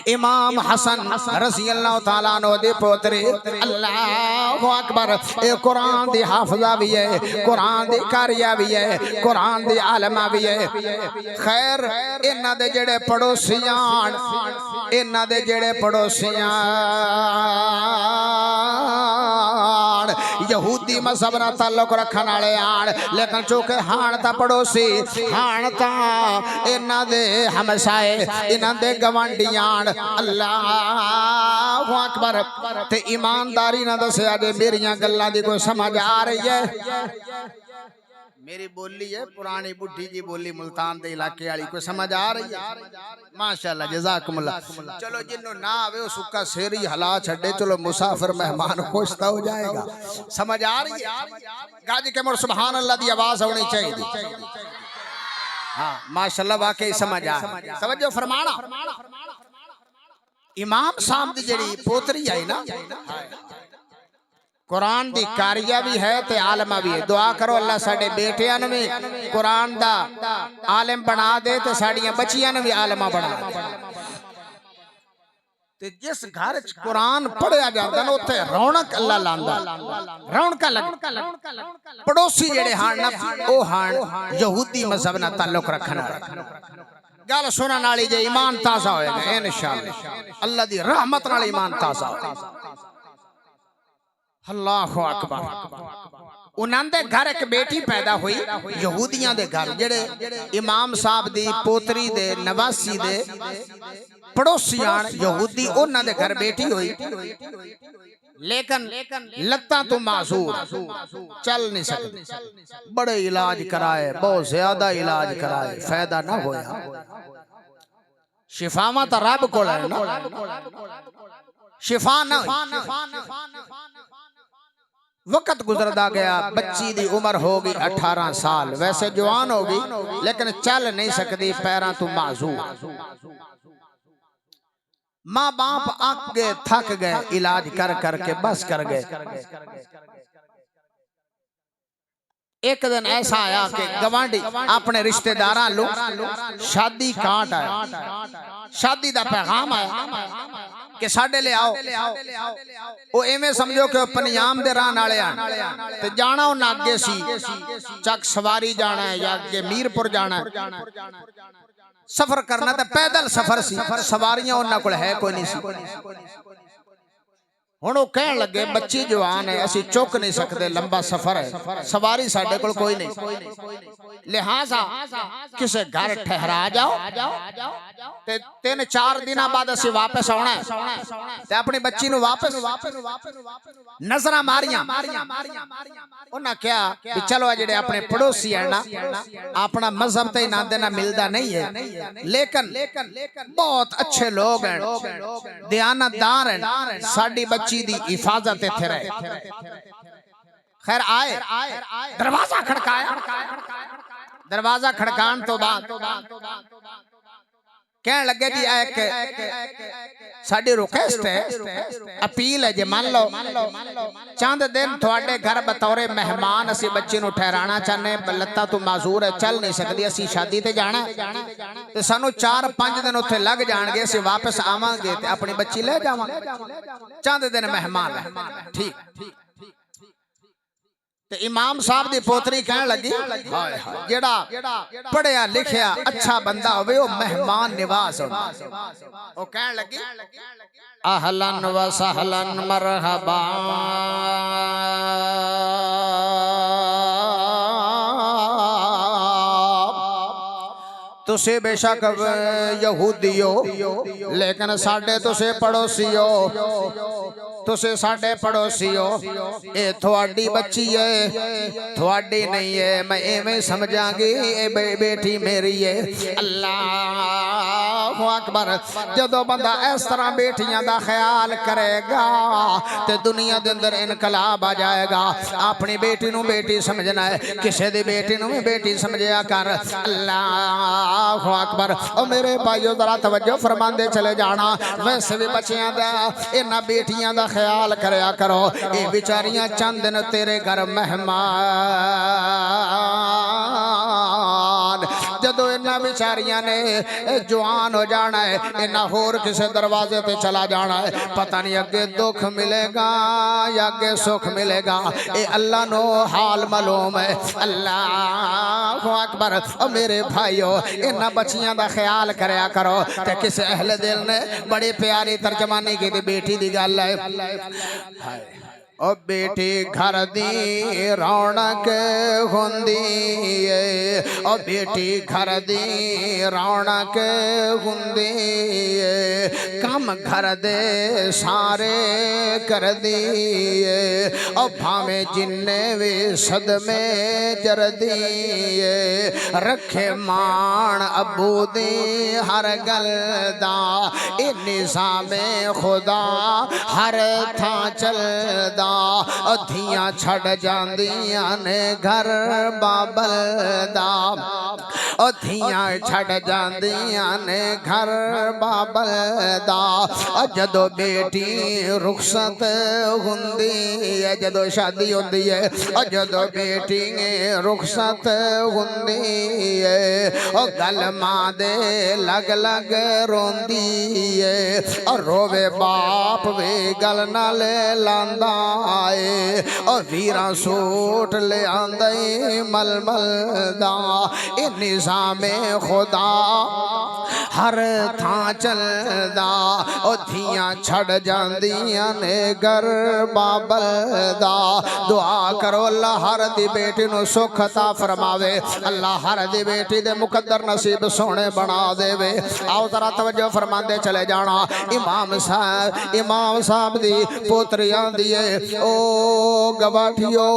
[SPEAKER 1] امام حسن رضی اللہ تعالیٰ عنہ دی پوتری اللہ اکبر اے قرآن دی حافظہ بھی ہے قرآن دی قاریہ بھی ہے قرآن دی عالمہ بھی ہے خیر انہاں دے جڑے پڑوسیان انہاں دے جڑے پڑوسیان یہودی مذہب نہ تعلق رکھن والے آن لیکن چونکہ ہان تا پڑوسی ہان تا انہاں دے ہمسائے انہاں دے گوانڈیاں اللہ اکبر تے ایمانداری نہ دسیا جے میریاں گلاں دی کوئی سمجھ آ رہی ہے میری بولی ہے پرانی بڈھی جی بولی ملتان دے علاقے والی کوئی سمجھ آ رہی ہے ماشاءاللہ جزاکم اللہ چلو جنوں نہ آوے اس کا سیری ہلا چھڈے چلو مسافر مہمان خوشتا ہو جائے گا سمجھ آ رہی ہے گاج کے مر سبحان اللہ دی آواز ہونی چاہیے ہاں ماشاءاللہ واقعی سمجھ آ توجہ فرمانا امام صاحب دی جڑی پوتری آئی نا قرآن دی کاریہ بھی ہے تے عالمہ بھی ہے دعا کرو اللہ ساڑے بیٹیاں میں قرآن دا عالم بنا دے تے ساڑیاں بچیاں بھی عالمہ بنا دے تے جس گھر قرآن پڑھیا جاتا نا تے رونق اللہ لاندا رونقہ لگ پڑوسی جڑے ہاں نا او ہاں یہودی مذہب نہ تعلق رکھنا گل سنن والی جے ایمان تازہ ہوئے گا انشاءاللہ اللہ دی رحمت نال ایمان تازہ ہوئے گا اللہ اکبر انہاں دے گھر ایک بیٹی پیدا ہوئی یہودیاں دے گھر جڑے امام صاحب دی پوتری دے نواسی دے پڑوسیاں یہودی انہاں دے گھر بیٹی ہوئی لیکن لتاں تو معذور چل نہیں سکتے بڑے علاج کرائے بہت زیادہ علاج کرائے فائدہ نہ ہویا شفاواں تا رب کول ہے نا شفا نہ وقت گزردا گیا بچی دی عمر ہوگی 18 سال ویسے جوان ہوگی لیکن چل نہیں سکتی پیراں تو معذور ماں باپ آگے تھک گئے علاج کر کر کے بس کر گئے ایک دن ایسا آیا کہ گوانڈی اپنے رشتہ داراں لو شادی کانٹ آیا شادی دا پیغام آیا کہ ساڑھے لے آؤ او ایمیں سمجھو کہ پنیام دے ران آلے آن تے جانا ہو ناگے سی چک سواری جانا ہے یا کہ میرپور جانا ہے سفر کرنا تے پیدل سفر سی سواریاں انہاں کول ہے کوئی نہیں سی ہن وہ کہن لگے بچی جوان ہے اسی چک نہیں سکتے لمبا سفر ہے سواری ساڈے کول کوئی نہیں لہذا کسے گھر ٹھہرا جاؤ تے 3-4 دنوں بعد اسی واپس آنا ہے تے اپنی بچی نو واپس نظراں ماریاں انہاں کیا کہ چلو جڑے اپنے پڑوسی ہیں نا اپنا مذہب تے نہ دینا ملدا نہیں ہے لیکن بہت اچھے لوگ ہیں دیانتدار ہیں ساڈی بچی دی حفاظت تے رہے خیر آئے دروازہ کھڑکایا دروازہ کھڑکان تو بعد کہنے لگے جی ایک ساڈی ریکویسٹ ہے اپیل ہے جی مان لو چند دن تھوڑے گھر بطور مہمان اسی بچی نو ٹھہرانا چاہنے لتا تو معذور ہے چل نہیں سکتی اسی شادی تے جانا تے سانو 4-5 دن اتھے لگ جان گے اسی واپس آواں گے تے اپنی بچی لے جاواں چند دن مہمان ہے ٹھیک تے امام صاحب دی پوتری کہنے لگی جڑا پڑھیا لکھیا اچھا بندہ ہوئے وہ مہمان نواز ہوتا وہ کہنے لگی اہلن و سہلن مرحبا تسے بے شک یہودیو لیکن ساڈے تسے پڑوسیو تسے ساڈے پڑوسیو اے تھوڑی بچی ہے تھوڑی نہیں ہے میں ایویں سمجھاں گی اے بیٹی میری ہے اللہ اکبر جدو بندہ اس طرح بیٹیاں دا خیال کرے گا تے دنیا دے اندر انقلاب آ جائے گا اپنی بیٹی نو بیٹی سمجھنا ہے کسے دی بیٹی نو بیٹی سمجھیا کر اللہ اکبر او میرے بھائیو ذرا توجہ فرماندے چلے جانا ویسے بھی بچیاں دا انہاں بیٹیاں دا خیال کریا کرو اے بیچاریاں چند دن تیرے گھر مہمان جدو انہاں بیچاریاں نے جوان ہو جانا ہے انہاں ہور کسے دروازے تے چلا جانا ہے پتہ نہیں اگے دکھ ملے گا یا اگے سکھ ملے گا اے اللہ نو حال معلوم ہے اللہ اکبر او میرے بھائیو انہاں بچیاں دا خیال کریا کرو تے کسے اہل دل نے بڑی پیاری ترجمانی کی دی بیٹی دی گل ہے او بیٹی گھر دی رونق ہوندی ہے او بیٹی گھر دی رونق ہوندی ہے کم گھر دے سارے کر دی ہے او بھاویں جننے وی صدمے جردی ہے رکھے مان ابو دی ہر گل دا اے نظام خدا ہر تھاں چل دا دھیاں چھڑ جاندیاں نے گھر بابل دا دھیاں چھڑ جاندیاں نے گھر بابل دا جدو بیٹی رخصت ہوندی ہے جدو شادی ہوندی ہے جدو بیٹی رخصت ہوندی ہے گل ماں دے لگ لگ روندی ہے روے باپ وی گل نہ لے لاندا آئے اور ویران سوٹ لے آندائی مل مل دا اے نظام خدا ہر تھاں چل دا او دھیاں چھڑ جاندیاں نے گر بابل دا دعا کرو اللہ ہر دی بیٹی نو سکھ عطا فرماوے اللہ ہر دی بیٹی دے مقدر نصیب سونے بنا دے وے آؤ ذرا توجہ فرماندے چلے جانا امام صاحب دی پوتریاں دیئے او گواٹھیو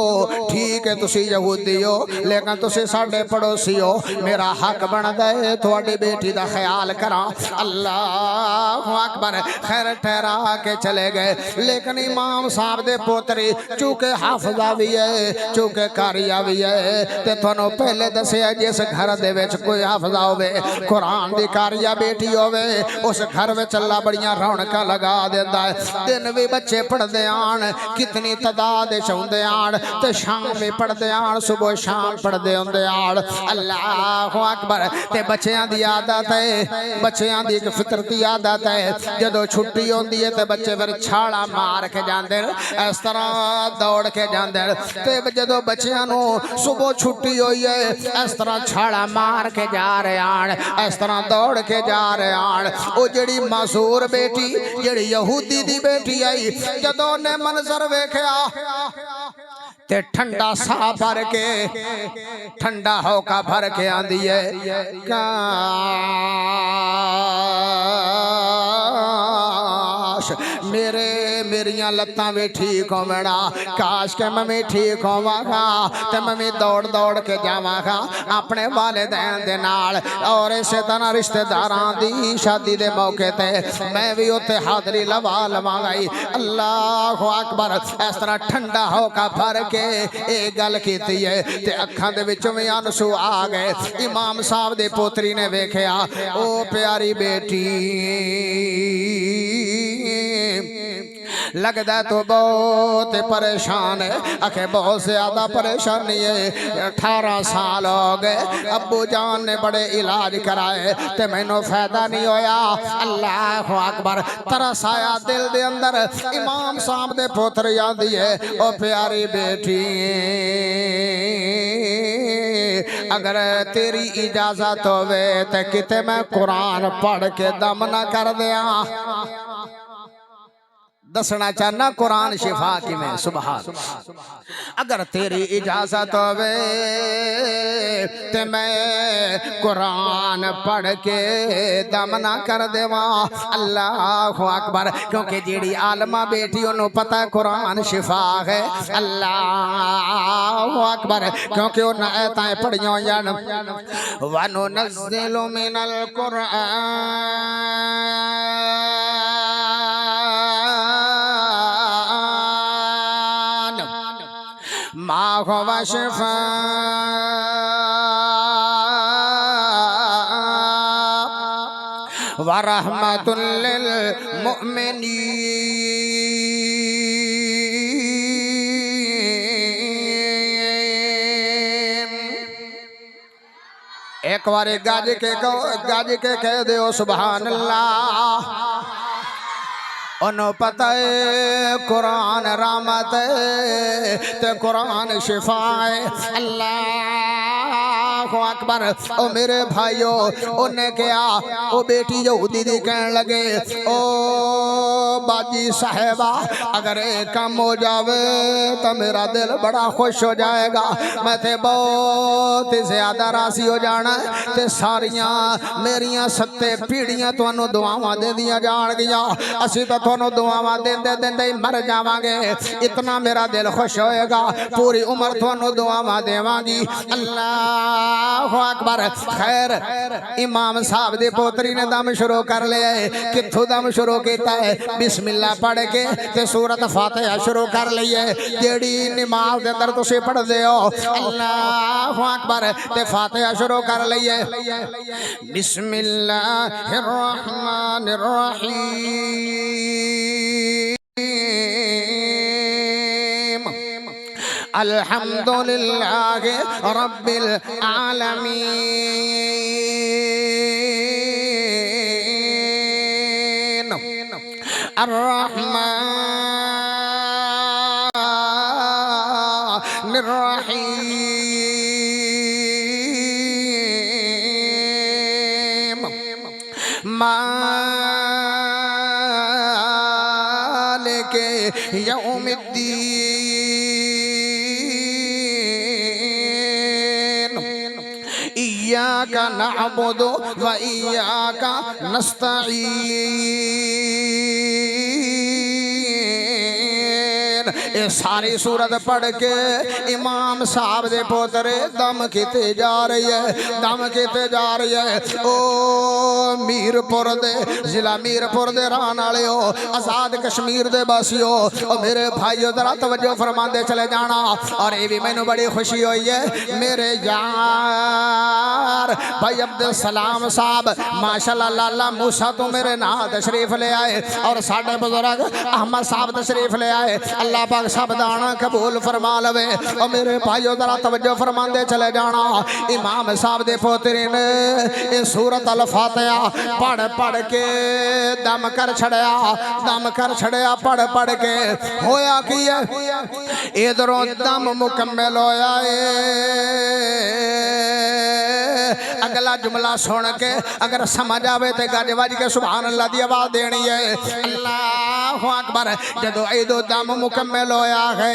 [SPEAKER 1] ٹھیک ہے تسی یہودیو لیکن تسی ساڑھے پڑوسیو میرا حق بن دے تھوڑی بیٹی دا خیال کرا اللہ اکبر خیر ٹھہرا کے چلے گئے لیکن امام صاحب دے پوتری چونکہ حافظہ بھی ہے چونکہ کاریہ بھی ہے تے تھونو پہلے دسے جس گھر دے وچ کوئی حافظہ ہوئے قرآن دی کاریہ بیٹی ہوئے اس گھر وچ اللہ بڑیاں رونکا لگا دیتا ہے دن بھی بچے پڑھ دے آن کتنی تعداد چوندے آن تے شام بھی پڑھ دے آن صبح شام پڑھ دے ہوندے آن اللہ اکبر تے بچیاں دی عادت ہے بچیاں دی ایک فطرتی عادت ہے جدو چھٹی ہوندی ہے تے بچے پھر چھاڑا مار کے جاندے اس طرح دوڑ کے جاندے تے جدو بچیاں نو صبح چھٹی ہوئی ہے اس طرح چھاڑا مار کے جا رہے آن اس طرح دوڑ کے جا رہے آن او جڑی معذور بیٹی جڑی یہودی دی بیٹی آئی جدو نے منظر ویکھیا تے ٹھنڈا سا بھر کے ٹھنڈا ہو کا بھر کے آندی ہے کاش میریاں لتاں بھی ٹھیک ہو میڑا کاش کہ میں ٹھیک ہوا گا تے میں دوڑ دوڑ کے جاواں گا اپنے والدین دے نال اور اسی طرح رشتہ داراں دی شادی دے موقع تے میں بھی اوتے حاضری لوا لواں گئی اللہ اکبر اس طرح ٹھنڈا ہو کا بھر کے ایک گل کیتی ہے تے اکھاں دے وچوں وی آنسو آ گئے امام صاحب دے پوتری نے ویکھیا او پیاری بیٹی لگتا تو بہت پریشان ہے اکھے بہت زیادہ پریشانی ہے 18 سال ہو گئے ابو جان نے بڑے علاج کرائے تے میں نو فائدہ نہیں ہویا اللہ اکبر ترس آیا دل دے اندر امام صاحب دے پوتر یاد دیئے او پیاری بیٹی اگر تیری اجازت ہوئے تے کتے میں قرآن پڑھ کے دم نہ کر دیا دسنا چاہنا قرآن شفا کی میں سبحان اگر تیری اجازت ہوئے تے میں قرآن پڑھ کے دم نہ کر دیواں اللہ اکبر کیونکہ جیڑی عالمہ بیٹی انہوں پتہ ہے قرآن شفا ہے اللہ اکبر کیونکہ انہوں ایتائیں پڑھیوں یعنی وَنُنَزِّلُ مِنَ الْقُرْآنِ ما هو شفاء ورحمة للمؤمنين ایک بار گاج کے کہہ دیو سبحان اللہ انہوں پتہ ہے قرآن رحمت ہے تے قرآن شفا ہے اللہ اکبر او میرے بھائیو انہیں کیا او بیٹی یہودی دی کہنے لگے او باجی صاحبہ اگر ایک کم ہو جاوے تو میرا دل بڑا خوش ہو جائے گا میں تے بہت زیادہ راضی ہو جانا تے ساریاں میریاں ستے پیڑیاں تو انہوں دعاواں دے دیا جان گیا اسی تو انہوں دعاواں دے ہی مر جاواں گے اتنا میرا دل خوش ہوئے گا پوری عمر تو انہوں دعاواں دیواں گی اللہ اکبر خیر امام صاحب دے پوتری نے دم شروع کر لیا ہے کتھو دم شروع کیتا ہے بسم اللہ پڑھ کے تے سورت فاتحہ شروع کر لئے جیڑی نماز دے اندر تسے پڑھ دے ہو اللہ اکبر تے فاتحہ شروع کر لئے بسم اللہ الرحمن الرحیم الحمدللہ رب العالمین الرحمن الرحیم مالک یوم الدین ایاک نعبد و ایاک نستعین یہ ساری صورت پڑھ کے امام صاحب دے پوترے دم کیتے جا رہی ہے دم کیتے جا رہی ہے او میرپور دے ضلع میرپور دے رہن والے ہو آزاد کشمیر دے باسی ہو اور میرے بھائیو ذرا توجہ فرما دے چلے جانا اور یہ بھی میں نے بڑی خوشی ہوئی ہے میرے یار بھائی عبدالسلام صاحب ماشاءاللہ لالا موسیٰ تو میرے نام تشریف لے آئے اور ساڑھے بزرگ احمد صاحب تشریف لے آئے اللہ پاک پاک سب دانا قبول فرما لوے اور میرے بھائیو ذرا توجہ فرما دے چلے جانا امام صاحب دے پوتری نے یہ سورت الفاتحہ پڑھ پڑھ کے دم کر چھڑیا پڑھ کے ہویا کی ہے ادھروں دم مکمل ہویا اگلا جملہ سن کے اگر سمجھ آوے تے گج وج کے سبحان اللہ دی آواز دینی ہے اللہ اکبر جدو ایدو دم مکمل ہویا ہے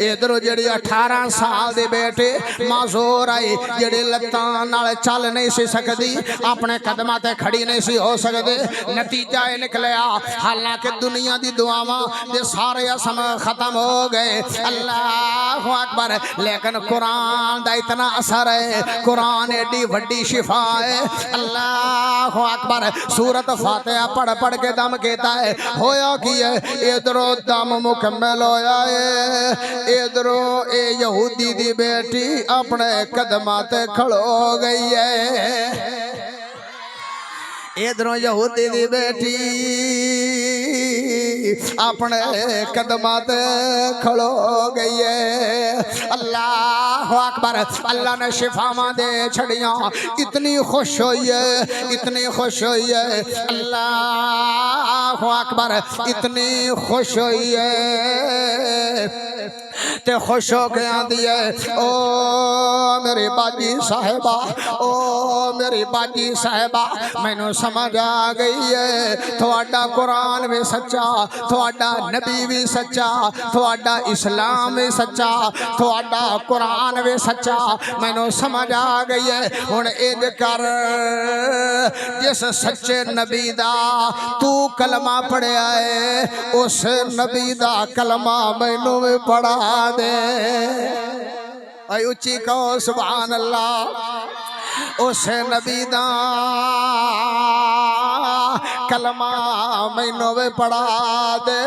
[SPEAKER 1] ادھر جڑی 18 سال دی بیٹی معذور آئی جڑی لتاں نال چل نہیں سی سکدی اپنے قدماں تے کھڑی نہیں سی ہو سکدی نتیجہ یہ نکلیا حالانکہ دنیا دی دعاواں دے سارے اسم ختم ہو گئے اللہ اکبر لیکن قرآن دا اتنا اثر ہے قرآن ایڈی وڈی شفا ہے اللہ اکبر سورت فاتحہ پڑھ کے دم کہتا ہے ہویا کی ہے ادھروں دم مکمل ہویا ہے ادھروں اے یہودی دی بیٹی اپنے قدماتے کھڑو گئی ہے ادھروں یہودی دی بیٹی اپنے قدمات کھڑو گئی ہے اللہ اکبر اللہ نے شفاواں دے چھڑیاں اتنی خوش ہوئی ہے اللہ اکبر اتنی خوش ہوئی ہے تے خوش ہو کے آندی ہے او میری باجی صاحبہ میں نو سمجھ آ گئی ہے تھوڑا قرآن بھی سچا تھوڑا نبی بھی سچا تھوڑا اسلام بھی سچا تھوڑا قرآن بھی سچا میں نو سمجھ آ گئی ہے ہن اج کر جس سچے نبی دا تو کلمہ پڑھیا ہے اس نبی دا کلمہ میں نو بھی پڑھا دے اے اچھی کہو سبحان اللہ اس نبی دا کلمہ مینوں بھی پڑھا دے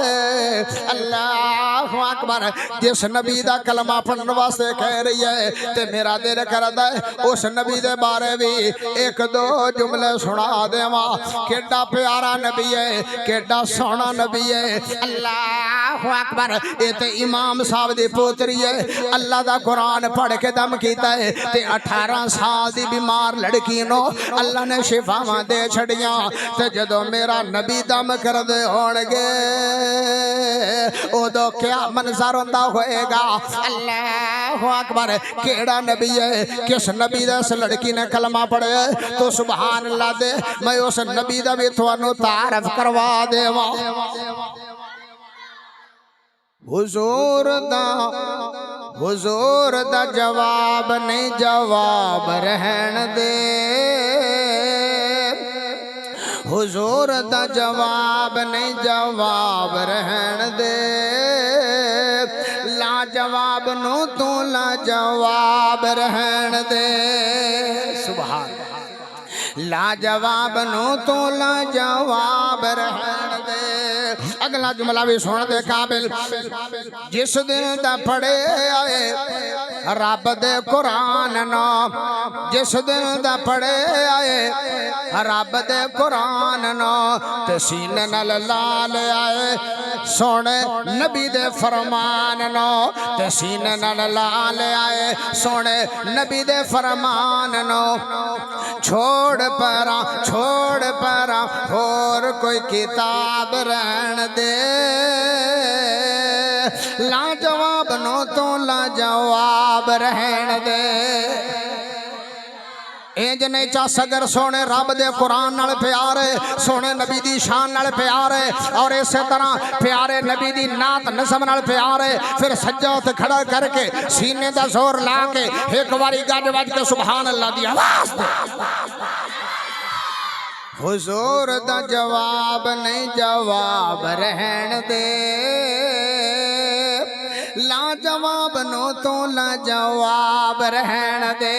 [SPEAKER 1] اللہ اکبر جس نبی دا کلمہ پڑھن واسطے کہہ رہی ہے تے میرا دل کردا ہے اس نبی دے بارے بھی ایک دو جملے سنا دیواں کیڈا پیارا نبی ہے کیڈا سونا نبی ہے اللہ اکبر اے تے امام صاحب دی پوتری ہے اللہ دا قرآن پڑھ کے دم کیتا ہے تے 18 سال دی بیمار لڑکی نو اللہ نے شفاواں دے چھڑیاں تے جدو میرا نبی دم کر دے ہون گے او دو کیا منظر ہوندا ہوئے گا اللہ اکبر کیڑا نبی ہے کس نبی دا اس لڑکی نے کلمہ پڑھے تو سبحان اللہ دے میں اس نبی دا بھی تھانوں تعارف کروا دیواں حضور دا جواب نہیں جواب رہن دے حضور دا جواب نہیں جواب رہن دے لا جواب نو تو لا جواب رہن دے سبحان لا جواب نو تو لا جواب رہن دے اگلا جملہ بھی سن دے قابل جس دن دا پڑھے آئے رب دے قرآن نو جس دن دا پڑھے آئے رب دے قرآن نو تے سینے نال لال آئے سونے نبی دے فرمان نو تے سینے نال لال آئے سونے نبی دے فرمان نو چھوڑ پرا اور کوئی کتاب رہن دے لا جواب نو تو لا جواب رہن دے انج نہیں چاہ سگر سونے رب دے قرآن نال پیارے سونے نبی دی شان نال پیارے اور اسی طرح پیارے نبی دی نعت نظم نال پیارے پھر سجدہ کھڑا کر کے سینے دا زور لا کے ایک باری گج وج کے سبحان اللہ دی آواز دے حضور دا جواب نہیں جواب رہن دے لا جواب نو تو لا جواب رہن دے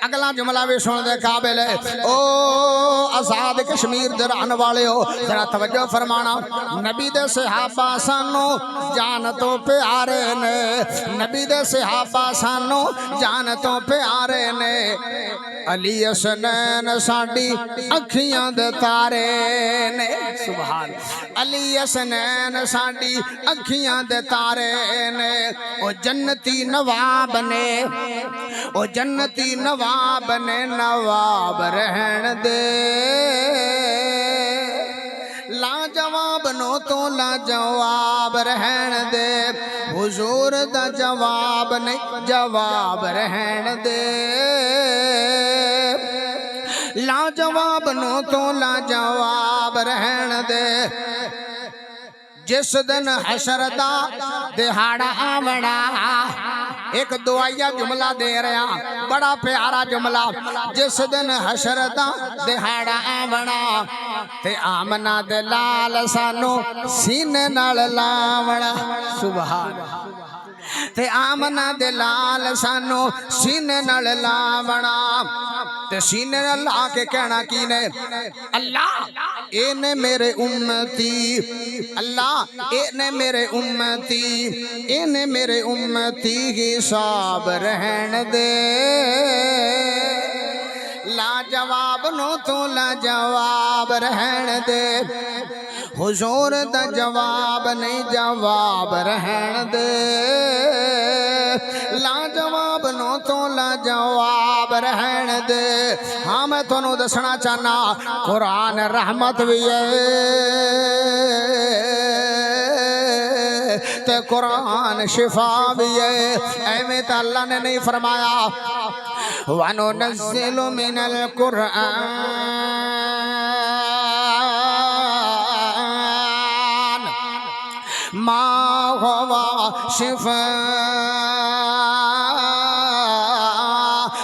[SPEAKER 1] اگلا اگلا جملہ بھی سن دے قابل ہے او آزاد کشمیر دے رہن والے ہو ذرا توجہ فرمانا نبی دے صحابہ سانو جان تو پیارے نے نبی دے صحابہ سانو جان تو پیارے نے علی حسنین ساڈی اکھیاں دے تارے نے سبحان علی حسنین ساڈی اکھیاں دے تارے نے او جنتی نواب نے او جنتی نواب نے نواب رہن دے لا جواب نو تو لا جواب رہن دے حضور دا جواب نہیں جواب رہن دے لا جواب نو تو لا جواب رہن دے جس دن حشر دا دہاڑا آوڑا ایک دعائیہ جملہ دے رہا بڑا پیارا جملہ جس دن حشر دا دہاڑا آوڑا تے آمنہ دے لال سانو سینے نال لاوڑا سبحان تے آمنہ دے لال سانو سینے نال لاوڑا تے سینے نال لا کے کہنا کی نے اللہ اے نے میرے امتی اللہ اے نے میرے امتی اے نے میرے امتی کی حساب رہن دے لا جواب نو تو لا جواب رہن دے حضور دا جواب نہیں جواب رہن دے لا جواب نو تو لا جواب رہن دے ہاں میں تنو دسنا چاہنا قرآن رحمت بھی ہے تے قرآن شفا بھی ہے ایمیں تا اللہ نے نہیں فرمایا وَنُنَزِّلُ مِنَ الْقُرْآنِ مَا هُوَ شِفَاءٌ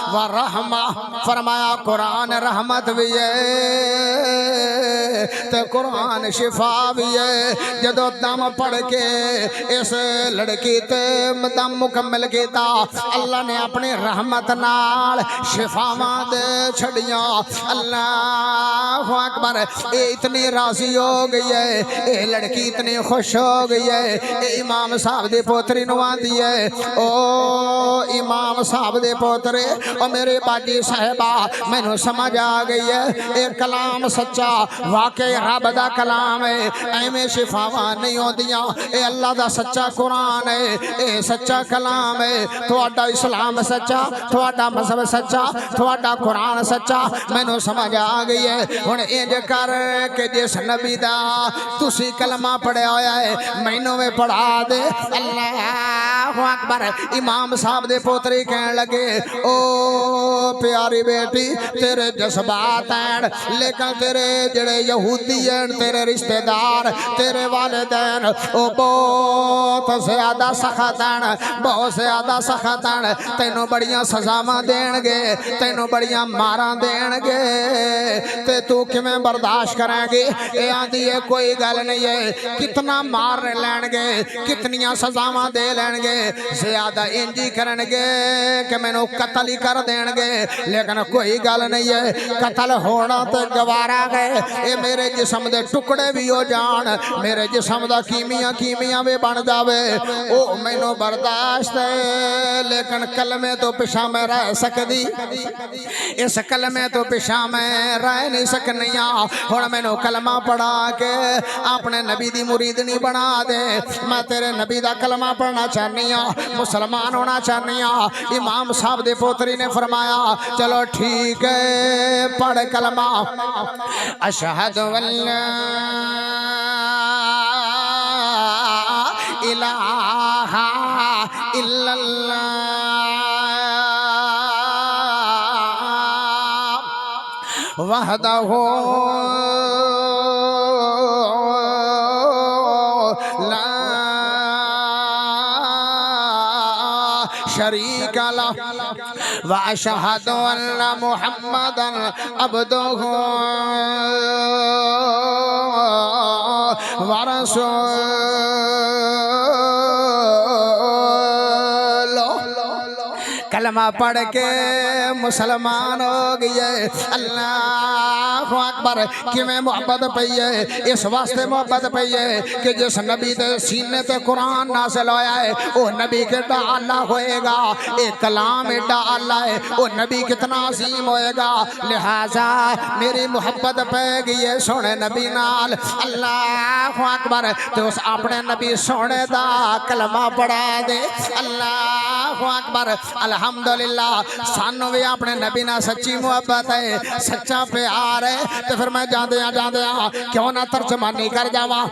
[SPEAKER 1] ورحمہ فرمایا قرآن رحمت بھی ہے تے قرآن شفا بھی ہے جدو دم پڑھ کے اس لڑکی تے دم مکمل کیتا اللہ نے اپنی رحمت نال شفاواں دے چھڑیاں اللہ اکبر اے اتنی راضی ہو گئی ہے اے لڑکی اتنی خوش ہو گئی ہے اے امام صاحب دے پوتری نو آندی ہے او امام صاحب دے پوترے او میرے باجی صاحبہ میں نے سمجھ آ گئی ہے اے کلام سچا واقعی رب دا کلام ہے ایمیں شفاواں نہیں ہوندیاں اے اللہ دا سچا قرآن ہے اے سچا کلام ہے تھوڑا اسلام سچا تھوڑا مذہب سچا تھوڑا قرآن سچا میں نے سمجھ آ گئی ہے ہن انج کر کہ جس نبی دا تسی کلمہ پڑھیا ہویا ہے مینوں میں پڑھا دے اللہ اکبر امام صاحب دے پوتری کہن لگے او پیاری بیٹی تیرے جذبات ہیں لیکن تیرے جڑے یہودی ہیں تیرے رشتہ دار تیرے والدین او بہت زیادہ سخت ہیں بہت زیادہ سخت ہیں تینوں بڑیاں سزاواں دین گے تینوں بڑیاں ماراں دین گے تے تو کیویں برداشت کریں گے اے آندی ہے کوئی گل نہیں ہے کتنا مار لین گے کتنیاں سزاواں دے لین گے زیادہ انجی کرن گے کہ میں نو قتل ہی کر دین گے لیکن کوئی گل نہیں ہے قتل ہونا تے گوارا گئے اے میرے جسم دے ٹکڑے بھی ہو جان میرے جسم دا کیمیاں بھی بن جاوے او میں نو برداشت ہے لیکن کلمے تو پیچھے میں رہ سکدی اس کلمے تو پیچھے میں رہ نہیں سکنیاں ہن میں نو کلمہ پڑھا کے اپنے نبی دی مریدنی بنا دے میں تیرے نبی دا کلمہ پڑھنا چاہنی ہاں مسلمان ہونا چاہنی ہاں امام صاحب دے پوتری نے فرمایا چلو ٹھیک ہے پڑھ کلمہ اشہد واللہ الہ الا اللہ وحدہ شریک لہ واشہد ان محمدا عبدہ ورسولہ کلمہ پڑھ کے مسلمان ہو گئے اللہ اکبر کیویں محبت پئی ہے اس واسطے محبت پئی ہے کہ جس نبی دے سینے تے قرآن نازل ہویا ہے وہ نبی کتنا اللہ ہوئے گا ایک کلام ایڈا اللہ ہے وہ نبی کتنا عظیم ہوئے گا لہذا میری محبت پہ گئی ہے سونے نبی نال اللہ اکبر تو اس اپنے نبی سونے دا کلمہ پڑھا دے اللہ اکبر الحمدللہ سانو بھی اپنے نبی نال سچی محبت ہے سچا پیار ہے تو پھر میں جاندیاں کیوں نہ ترجمانی کر جاواں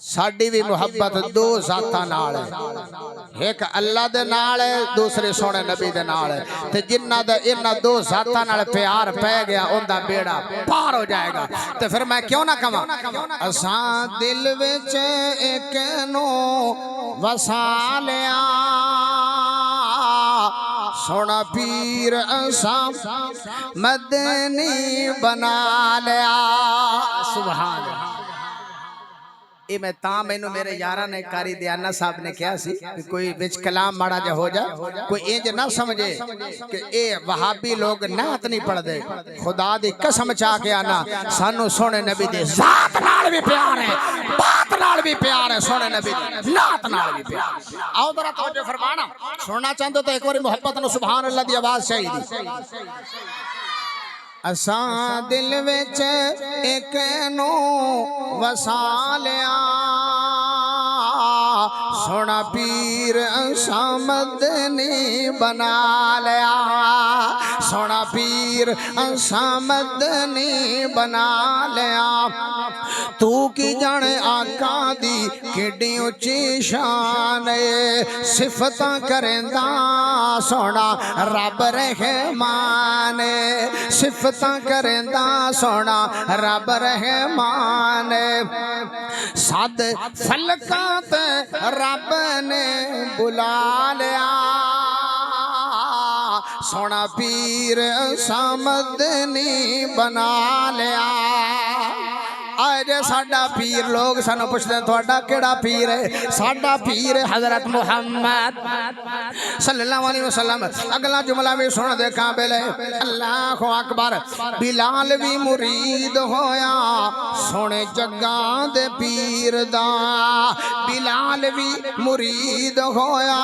[SPEAKER 1] ساڈی بھی محبت دو ذاتاں نال ہے ایک اللہ دے نال ہے دوسرے سونے نبی دے نال ہے تے جنہ دا انہاں دو ذاتاں نال پیار پے گیا اوندا بیڑا پار ہو جائے گا تے پھر میں کیوں نہ کہاں اساں دل وچ ایک نو وسا لیا سونا پیر اساں مدنی بنا لیا سبحان اللہ یہ میں تاں میں میرے یارہ نے کاری دیانہ صاحب نے کیا سی کوئی بچ کلام مارا جا ہو جا کوئی اینج نہ سمجھے کہ اے وہابی لوگ نعت نہیں پڑھ دے خدا دی قسم چاہ کے آنا سانو سونے نبی دے ذات نال بھی پیار ہے بات نال بھی پیار ہے سونے نبی دے نعت نال بھی پیار آؤ ذرا توجہ فرمانا سننا چاہتے تو ایک بار محبت نو سبحان اللہ دی آواز چاہیے اساں دل وچ ایک نو وسا لیا سونا پیر اساں مدنی بنا لیا سونا پیر اساں مدنی بنا لیا تو کی جانے آقا دی کیڈی اونچی شان صفتاں کریندا سونا رب رحمان صفتاں کریندا سونا رب رحمان سد فلکاں تے رب نے بلا لیا سونا پیر اساں مدنی بنا لیا آج ساڈا پیر لوگ سانو پوچھتے ہیں تھوڑا کیڑا پیر ہے ساڈا پیر ہے حضرت محمد صلی اللہ علیہ وسلم اگلا جملہ بھی سن دے قابل ہے اللہ اکبر بلال بھی مرید ہویا سونے جگاں دے پیر دا بلال بھی مرید ہویا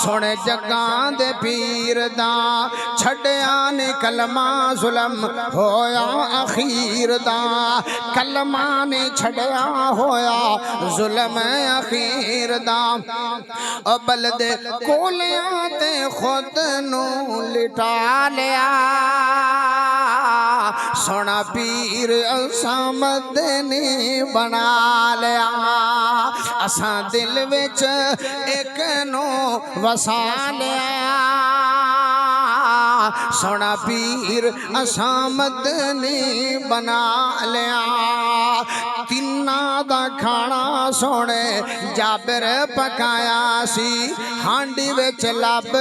[SPEAKER 1] سونے جگاں دے پیر دا چھڑیا نے کلمہ ظلم ہویا اخیر دا کلمہ نے چھڑیا ہویا ظلم اخیر دا او بلد کولیاں تے خود نو لٹا لیا سونا پیر اساں مدنی بنا لیا اساں دل وچ ایک نو وسا لیا سونا پیر اساں مدنی بنا لیا تینا دا کھانا سونے جابر پکایا سی ہانڈی وچ لب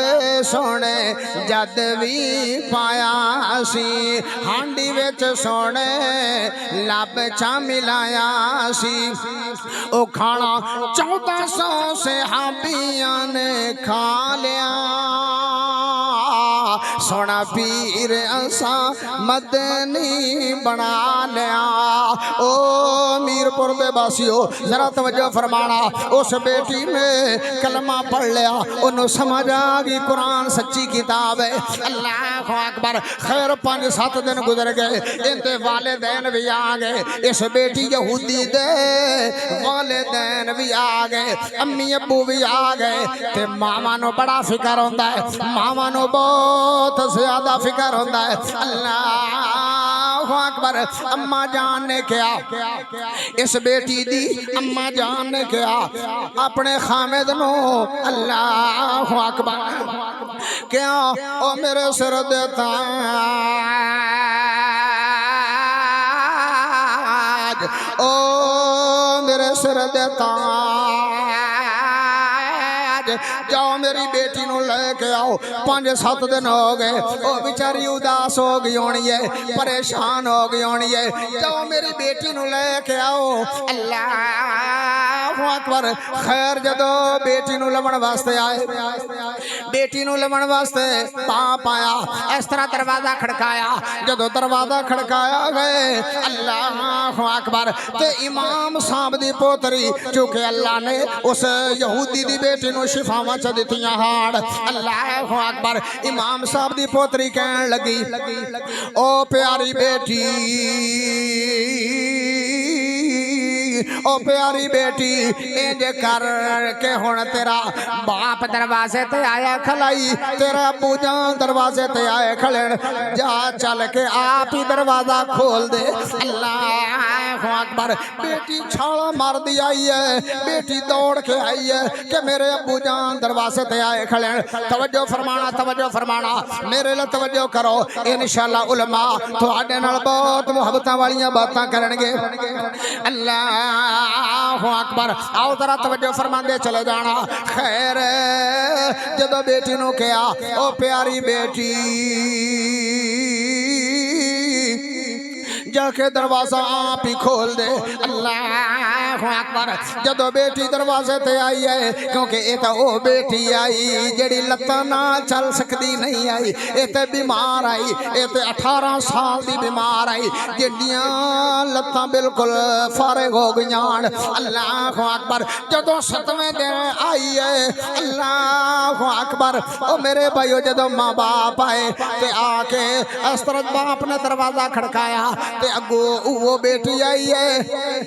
[SPEAKER 1] سونے جد بھی پایا سی ہانڈی وچ سونے لب چا ملایا سی او کھانا 1400 صحابیاں نے کھا لیا سونا پیر اساں مدنی بنا لیا او میرپور دے باسیو ذرا توجہ فرمانا اس بیٹی میں کلمہ پڑھ لیا انہوں سمجھ آگی قرآن سچی کتاب ہے اللہ اکبر خیر 5-7 دن گزر گئے ان دے والدین بھی آگئے اس بیٹی یہودی دے والدین بھی آگئے امی ابو بھی آگئے تے ماما نو بڑا فکر ہوندہ ہے ماما نو بہت زیادہ فکر ہوندہ ہے اللہ اکبر اماں جان نے کیا اس بیٹی دی اماں جان نے کیا اپنے خامد نو اللہ اکبر کیا او میرے سر دیتا او میرے سر دیتا آج جاؤ میری بیٹی نو لے کے آؤ 5-7 دن ہو گئے او بیچاری اداس ہو گئی ہونی ہے پریشان ہو گئی ہونی ہے جاؤ میری بیٹی نو لے کے آؤ اللہ اکبر خیر جدو بیٹی نو لمن واسطے آئے بیٹی نو لمن واسطے پایا اس طرح دروازہ کھڑکایا جدو دروازہ کھڑکایا گئے اللہ اکبر تے امام صاحب دی پوتری چونکہ اللہ نے اس یہودی دی بیٹی نو شفاواں چ دتیاں ہاڑ اللہ اکبر امام صاحب دی پوتری کہن لگی او پیاری بیٹی او پیاری بیٹی انج کر کے ہن تیرا باپ دروازے تے آیا کھلائی تیرا ابو جان دروازے تے آئے کھلن جا چل کے آپ ہی دروازہ کھول دے اللہ اکبر بیٹی چھالا مار دی آئی ہے بیٹی دوڑ کے آئی ہے کہ میرے ابو جان دروازے تے آئے کھلن توجہ فرمانا میرے لئے توجہ کرو انشاءاللہ علماء تواڈے نال بہت محبتاں والیاں باتاں کرن گے اللہ اکبر آؤ ذرا توجہ فرماندے چلے جانا خیر جدو بیٹی نو کیا او پیاری بیٹی جا کے دروازہ آپ ہی کھول دے اللہ اکبر جدو بیٹی دروازے تے آئی ہے کیونکہ یہ تو وہ بیٹی آئی جڑی لتاں نہ چل سکتی نہیں آئی یہ تو بیمار آئی یہ تو 18 سال دی بیمار آئی جڑیاں لتاں بالکل فارغ ہو گئیاں اللہ اکبر جدو 7ویں دن آئی ہے اللہ اکبر او میرے بھائیو جدو ماں باپ آئے تے آ کے اس طرح باپ نے دروازہ کھڑکایا تے اگو وہ بیٹی آئی ہے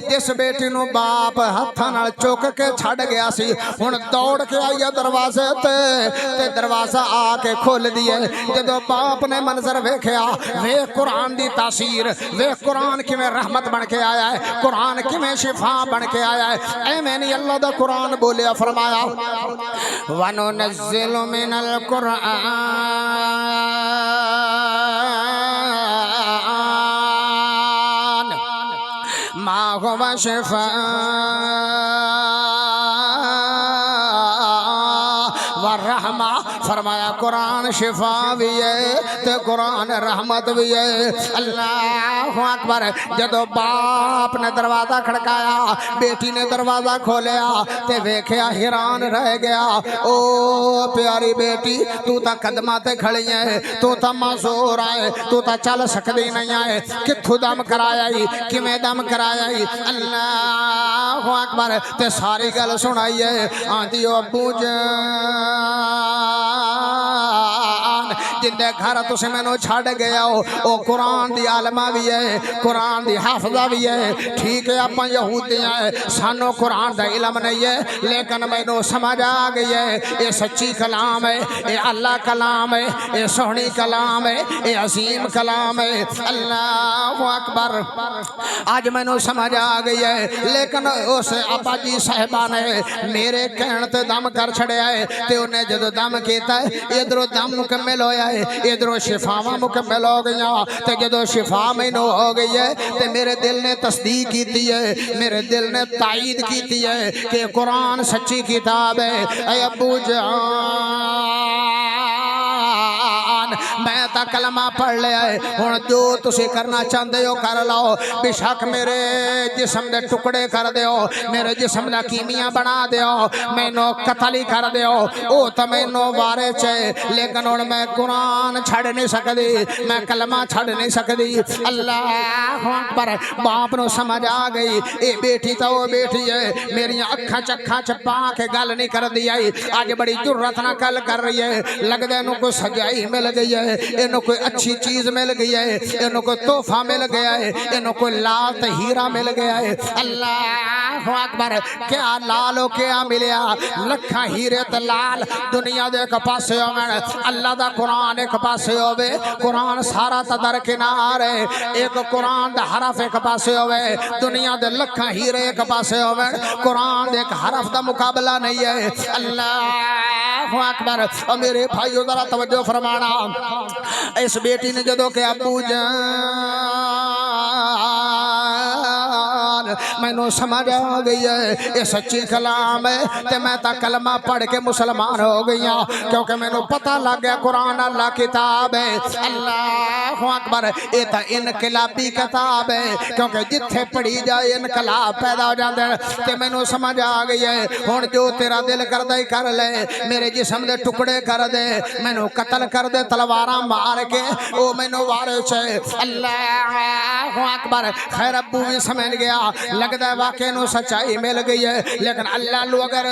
[SPEAKER 1] جس بیٹی نو باپ ہتھاں نال چوک کے چھڑ گیا سی ہن دوڑ کے آئی ہے دروازے تے دروازہ آ کے کھول دیے جدو باپ نے منظر ویکھیا ویکھ قرآن دی تاثیر ویکھ قرآن کیویں رحمت بن کے آیا ہے قرآن کیویں شفا بن کے آیا ہے اے میں نے اللہ دا قرآن بولیا فرمایا وَنُنَزِّلُ مِنَ الْقُرْآنِ مَا هُوَ شِفَاءٌ وَالرَّحْمَةٌ فرمایا قرآن شفا بھی ہے تے قرآن رحمت بھی ہے اللہ اکبر جدو باپ نے دروازہ کھڑکایا بیٹی نے دروازہ کھولیا تے ویکھیا حیران رہ گیا او پیاری بیٹی تو تا قدمہ تے کھڑی ہے تو تا معذور آئے تو تا چل سکتی نہیں آئے کتھو دم کرایا ہی کمیں دم کرایا ہی اللہ اکبر تے ساری گل سنائی ہے آندھی ابو جان جندے گھر تسے میں نو چھڑ گیا ہو او قرآن دی عالمہ بھی ہے قرآن دی حافظہ بھی ہے ٹھیک ہے اپنا یہودی ہیں سانو قرآن دا علم نہیں ہے لیکن میں نو سمجھ آ گئی ہے یہ سچی کلام ہے یہ اللہ کلام ہے یہ سہنی کلام ہے یہ عظیم کلام ہے اللہ اکبر آج میں نو سمجھ آ گئی ہے لیکن اس ابا جی صاحبہ نے میرے کہن تے دم کر چھڑے آئے تے انہیں جدو دم کیتا ہے ادھرو دم مکمل ہویا ہے ادھرو شفاواں مکمل ہو گیا تے جدو شفا میں نو ہو گئی ہے تے میرے دل نے تصدیق کیتی ہے میرے دل نے تائید کیتی ہے کہ قرآن سچی کتاب ہے اے ابو جان میں تا کلمہ پڑھ لے آئے ہن جو تسی کرنا چاہتے ہو کر لاؤ بے شک میرے جسم دے ٹکڑے کر دیو میرے جسم دا کیمیاں بنا دیو میں نو قتل ہی کر دیو او تا میں نو وارے چے لیکن ہن میں قرآن چھڑ نہیں سکتی میں کلمہ چھڑ نہیں سکتی اللہ اکبر باپ نو سمجھ آ گئی اے بیٹی تا وہ بیٹی ہے میری اکھاں چکھاں چپا کے گل نہیں کر دی آئی آج بڑی جرت نہ کل کر رہی ہے لگ دے انہوں کو سجائی مل گئی ہے انہوں کوئی اچھی چیز مل گئی ہے انہوں کوئی تحفہ مل گیا ہے انہوں کوئی لال ہیرا مل گیا ہے اللہ اکبر کیا لالو کیا ملیا لکھا ہیرے لال دنیا دے ایک پاسے ہوئے اللہ دا قرآن ایک پاسے ہوئے قرآن سارا تدر کنار ہے ایک قرآن دا حرف ایک پاسے ہوئے دنیا دے لکھا ہیرے ایک پاسے ہوئے قرآن دے ایک حرف دا مقابلہ نہیں ہے اللہ اکبر اور میرے بھائیو ذرا توجہ فرمانا اس بیٹی نے جدو کہ ابو جان مینوں سمجھ آ گئی ہے یہ سچی کلام ہے تے میں تا کلمہ پڑھ کے مسلمان ہو گئی ہوں کیونکہ مینوں پتہ لگ گیا قرآن اللہ کتاب ہے اللہ اکبر یہ تا انقلابی کتاب ہے کیونکہ جتھے پڑھی جائے انقلاب پیدا ہو جاندے تے مینوں سمجھ آ گئی ہے ہن جو تیرا دل کردا ہی کر لے میرے جسم دے ٹکڑے کر دے مینوں قتل کر دے تلواراں مار کے او مینوں وارث ہے اللہ اکبر خیر ابو بھی سمجھ گیا لگتا ہے واقعی نو سچائی مل گئی ہے لیکن اللہ لو اگر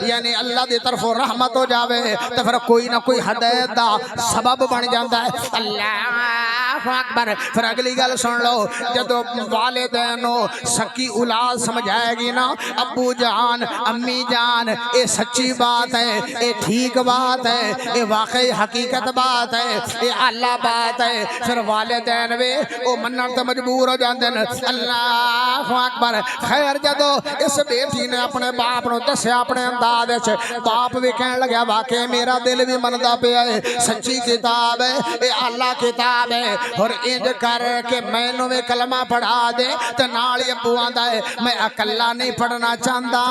[SPEAKER 1] یعنی اللہ دی طرف رحمت ہو جاوے تو پھر کوئی نہ کوئی ہدایت دا سبب بن جاتا ہے اللہ اکبر پھر اگلی گل سن لو جدو والدینو سکی اولاد سمجھائے گی نا ابو جان امی جان اے سچی بات ہے اے ٹھیک بات ہے اے واقعی حقیقت بات ہے اے اللہ بات ہے پھر والدین وے او منن تے مجبور ہو جاندے اللہ اکبر خیر جدو اس بیٹی نے اپنے باپ نو دسیا اپنے انداز وچ باپ بھی کہن لگا واقعی میرا دل بھی مندا پیا ہے سچی کتاب ہے اے اللہ کتاب ہے اور انج کر کے مینوں وی کلمہ پڑھا دے تے نال ہی ابو آندا ہے میں اکلا نہیں پڑھنا چاہندا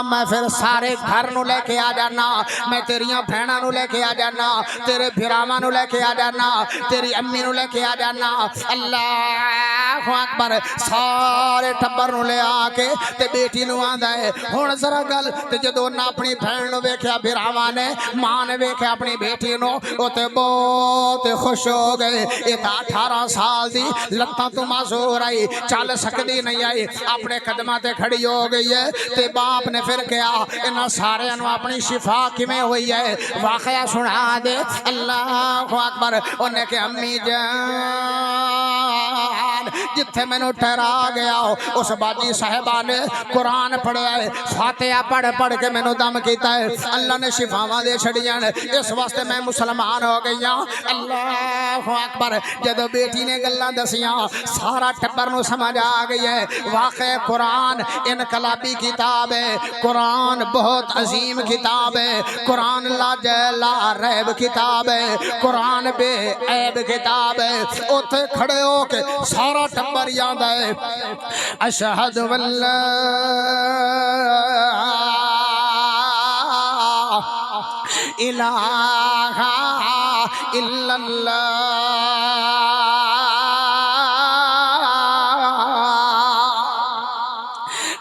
[SPEAKER 1] میں پھر سارے گھر نو لے کے آ جانا میں تیریاں بہناں نو لے کے آ جانا تیرے بھراواں نو لے کے آ جانا تیری امی نو لے کے آ جانا اللہ اکبر سارے ٹبر نو لے آ کے تے بیٹی نو آندا ہے ہن ذرا گل تے جدوں نہ اپنی بہن نو ویکھیا بھراواں نے ماں نے ویکھیا اپنی بیٹی نو او تے بہت خوش ہو گئے اے تا 18 سال دی لتاں تو معذور آئی چل سکدی نہیں آئی اپنے قدماں تے کھڑی ہو گئی ہے تے باپ نے پھر کہا انہاں سارے نو اپنی شفا کیویں ہوئی ہے واقعہ سنا دے اللہ اکبر انہیں کہ امی جان جتھے میں نو ٹھہرا گیا اس باجی صاحبہ نے قرآن پڑھیا ہے فاتحہ پڑھ پڑھ کے میں نو دم کیتا ہے اللہ نے شفاواں دے چھڑیاں اس واسطے میں مسلمان ہو گئی ہوں اللہ اکبر جدو بیٹی نے گلاں دسیاں سارا ٹبر نو سمجھ آ گئی ہے واقع قرآن انقلابی کتاب ہے قرآن بہت عظیم کتاب ہے قرآن لا لا ریب کتاب ہے قرآن بے عیب کتاب ہے اوتھے کھڑے ہو کے سارا ٹبر یاد ہے اشہد واللہ الہ الا اللہ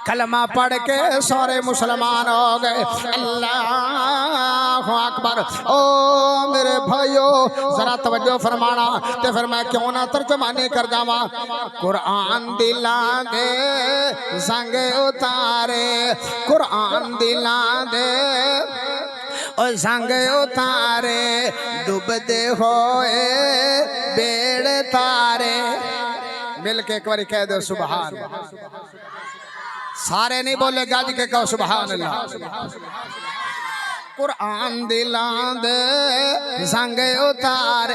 [SPEAKER 1] کلمہ پڑھ کے سارے مسلمان ہو گئے اللہ اکبر او میرے بھائیو ذرا توجہ فرمانا تے پھر میں کیوں نہ ترجمانی کر جاواں قرآن دلاں دے زنگ اتارے قرآن دلاں دے او زنگ اتارے ڈوب دے ہوئے بیڑ تارے مل کے ایک بار کہہ دو سبحان سارے نہیں بولے گاج کے کہو سبحان اللہ قرآن دلاں دے زنگ اتارے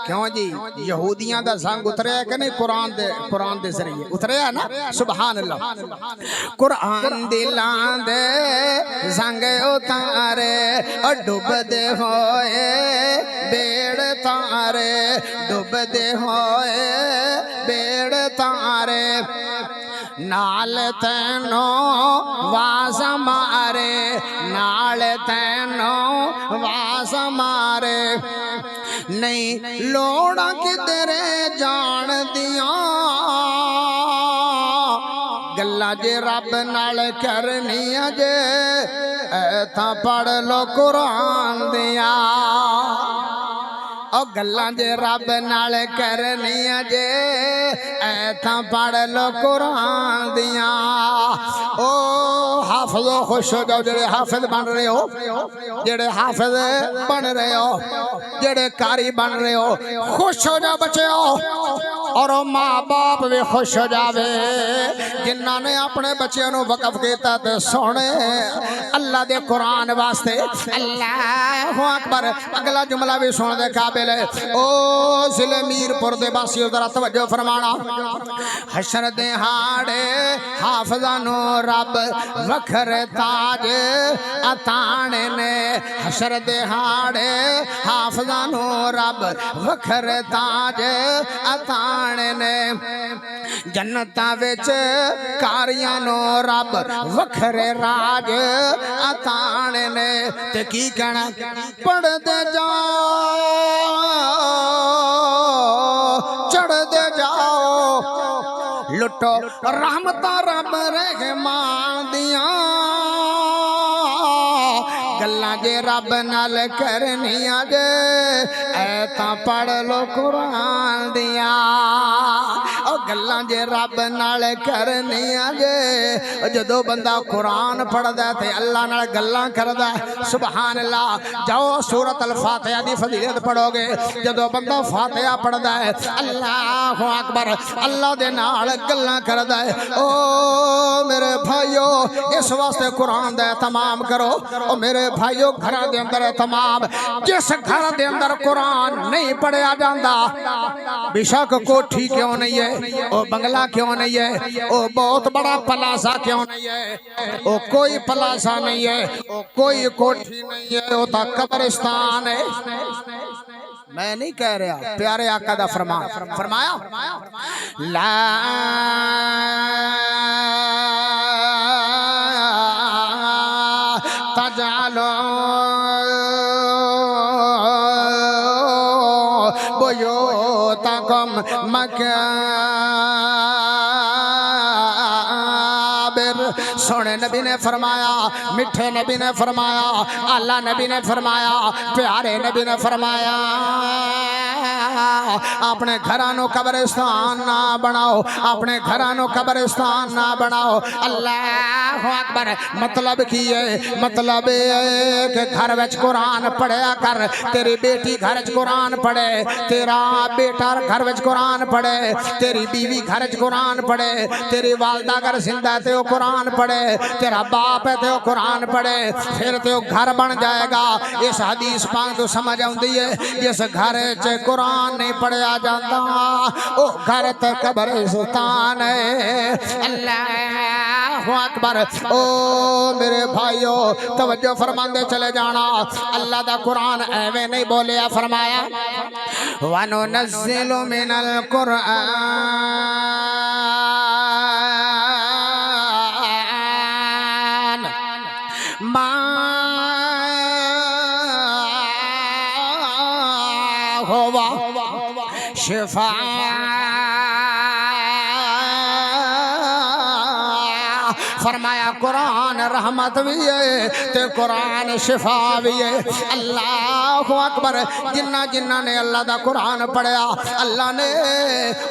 [SPEAKER 1] کیوں جی یہودیاں دا زنگ اترے ہے کہ نہیں قرآن دے ذریعے اترے ہے نا سبحان اللہ قرآن دلاں دے زنگ اتارے اور ڈوب دے ہوئے بیڑ تارے ڈوب دے ہوئے بیڑ تارے نال تینو واز مارے نال تینو واز مارے نہیں لوڑا کدرے جان دیاں گلاں جے رب نال کرنی جے ایتھاں پڑھ لو قرآن دیاں او گلاں جے رب نال کرنی جے ایتھاں پڑھ لو قرآن دیاں او حافظو خوش ہو جاؤ جڑے حافظ بن رہے ہو جڑے حافظ بن رہے ہو جڑے قاری بن رہے ہو خوش ہو جاؤ بچے ہو اور ماں باپ بھی خوش ہو جاوے جنہاں نے اپنے بچیاں نو وقف کیتا تے سونے اللہ دے قرآن واسطے اللہ اکبر اگلا جملہ بھی سن دے قابل ہے او ضلع میرپور دے باسیو ذرا توجہ فرمانا حشر دے ہاڑے حافظاں نو رب وکھر تاج عطانے نے حشر دے ہاڑے حافظاں نو رب وکھر تاج عطانے بنانے نے جنتاں وچ کاریاں نو رب وکھرے راج عطانے نے تے کی کہنا پڑھ دے جاؤ چڑھ دے جاؤ لٹو رحمتاں رب رحمان دیاں گلاں جے رب نال کرنیاں جے اے تاں پڑھ لو قرآن دیاں او گلاں جے رب نال کرنیاں جے جدو بندہ قرآن پڑھدا تے اللہ نال گلاں کردا سبحان اللہ جاؤ سورۃ الفاتحہ دی فضیلت پڑھو گے جدو بندہ فاتحہ پڑھدا ہے اللہ اکبر اللہ دے نال گلاں کردا ہے او میرے بھائیو اس واسطے قرآن دا اہتمام کرو او میرے بھائیو گھراں دے اندر اہتمام جس گھر دے اندر قرآن نہیں پڑھیا جاندا بے شک کوٹھی کیوں نہیں ہے او بنگلہ کیوں نہیں ہے او بہت بڑا پلازا کیوں نہیں ہے او کوئی پلازا نہیں ہے او کوئی کوٹھی نہیں ہے او تا قبرستان ہے میں نہیں کہہ رہا پیارے آقا دا فرمایا لا بیوتکم مقابر سونے نبی نے فرمایا میٹھے نبی نے فرمایا اللہ نبی نے فرمایا پیارے نبی نے فرمایا اپنے گھرانوں قبرستان نہ بناؤ اپنے گھرانوں قبرستان نہ بناؤ اللہ اکبر مطلب کی ہے مطلب ہے کہ گھر وچ قرآن پڑھیا کر تیری بیٹی گھر وچ قرآن پڑھے تیرا بیٹا گھر وچ قرآن پڑھے تیری بیوی گھر وچ قرآن پڑھے تیری والدہ اگر زندہ ہے تو قرآن پڑھے تیرا باپ ہے تو قرآن پڑھے پھر تو گھر بن جائے گا اس حدیث پاک تو سمجھ آؤندی ہے جس گھر وچ قرآن نہیں پڑھیا جاتا او گھر تے قبرستان ہے اللہ اکبر او میرے بھائیو توجہ فرماندے چلے جانا اللہ دا قرآن ایویں نہیں بولیا فرمایا وَنُنَزِّلُ مِنَ الْقُرْآنِ مَا هُوَ شِفَاءٌ فرمایا قرآن رحمت بھی ہے تے قرآن شفا بھی ہے اللہ اکبر جنہ نے اللہ دا قرآن پڑھیا اللہ نے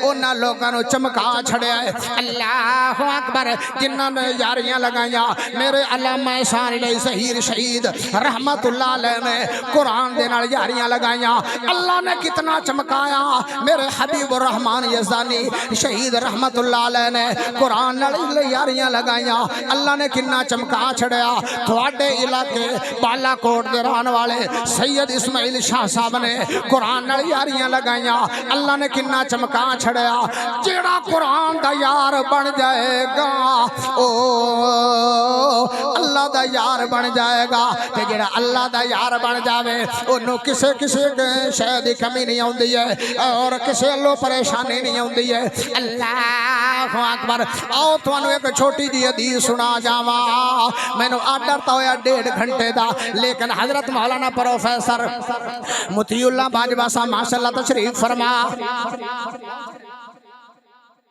[SPEAKER 1] انہاں لوگاں نو چمکا چھڑیا ہے اللہ اکبر جنہ نے یاریاں لگائیاں میرے علامہ احسان علیہ ظہیر شہید رحمت اللہ علیہ نے قرآن دے نال یاریاں لگائیاں اللہ نے کتنا چمکایا میرے حبیب الرحمن یزدانی شہید رحمت اللہ علیہ نے قرآن نال یاریاں لگائیاں اللہ نے کنا چمکا چھڑیا تھوڑے علاقے بالا کوٹ دے رہن والے سید اسماعیل شاہ صاحب نے قرآن نال یاریاں لگائیاں اللہ نے کنا چمکا چھڑیا جیڑا قرآن دا یار بن جائے گا او اللہ دا یار بن جائے گا تے جیڑا اللہ دا یار بن جاوے انہوں کسے شے دی کمی نہیں ہوندی ہے اور کسے لو پریشانی نہیں ہوندی ہے اللہ اکبر آؤ تانوں ایک چھوٹی جی حدیث سنا جاواں مینوں آڈر تا ہویا 1.5 گھنٹے دا لیکن حضرت مولانا پروفیسر مطیع اللہ باجوہ صاحب ماشاءاللہ تشریف فرما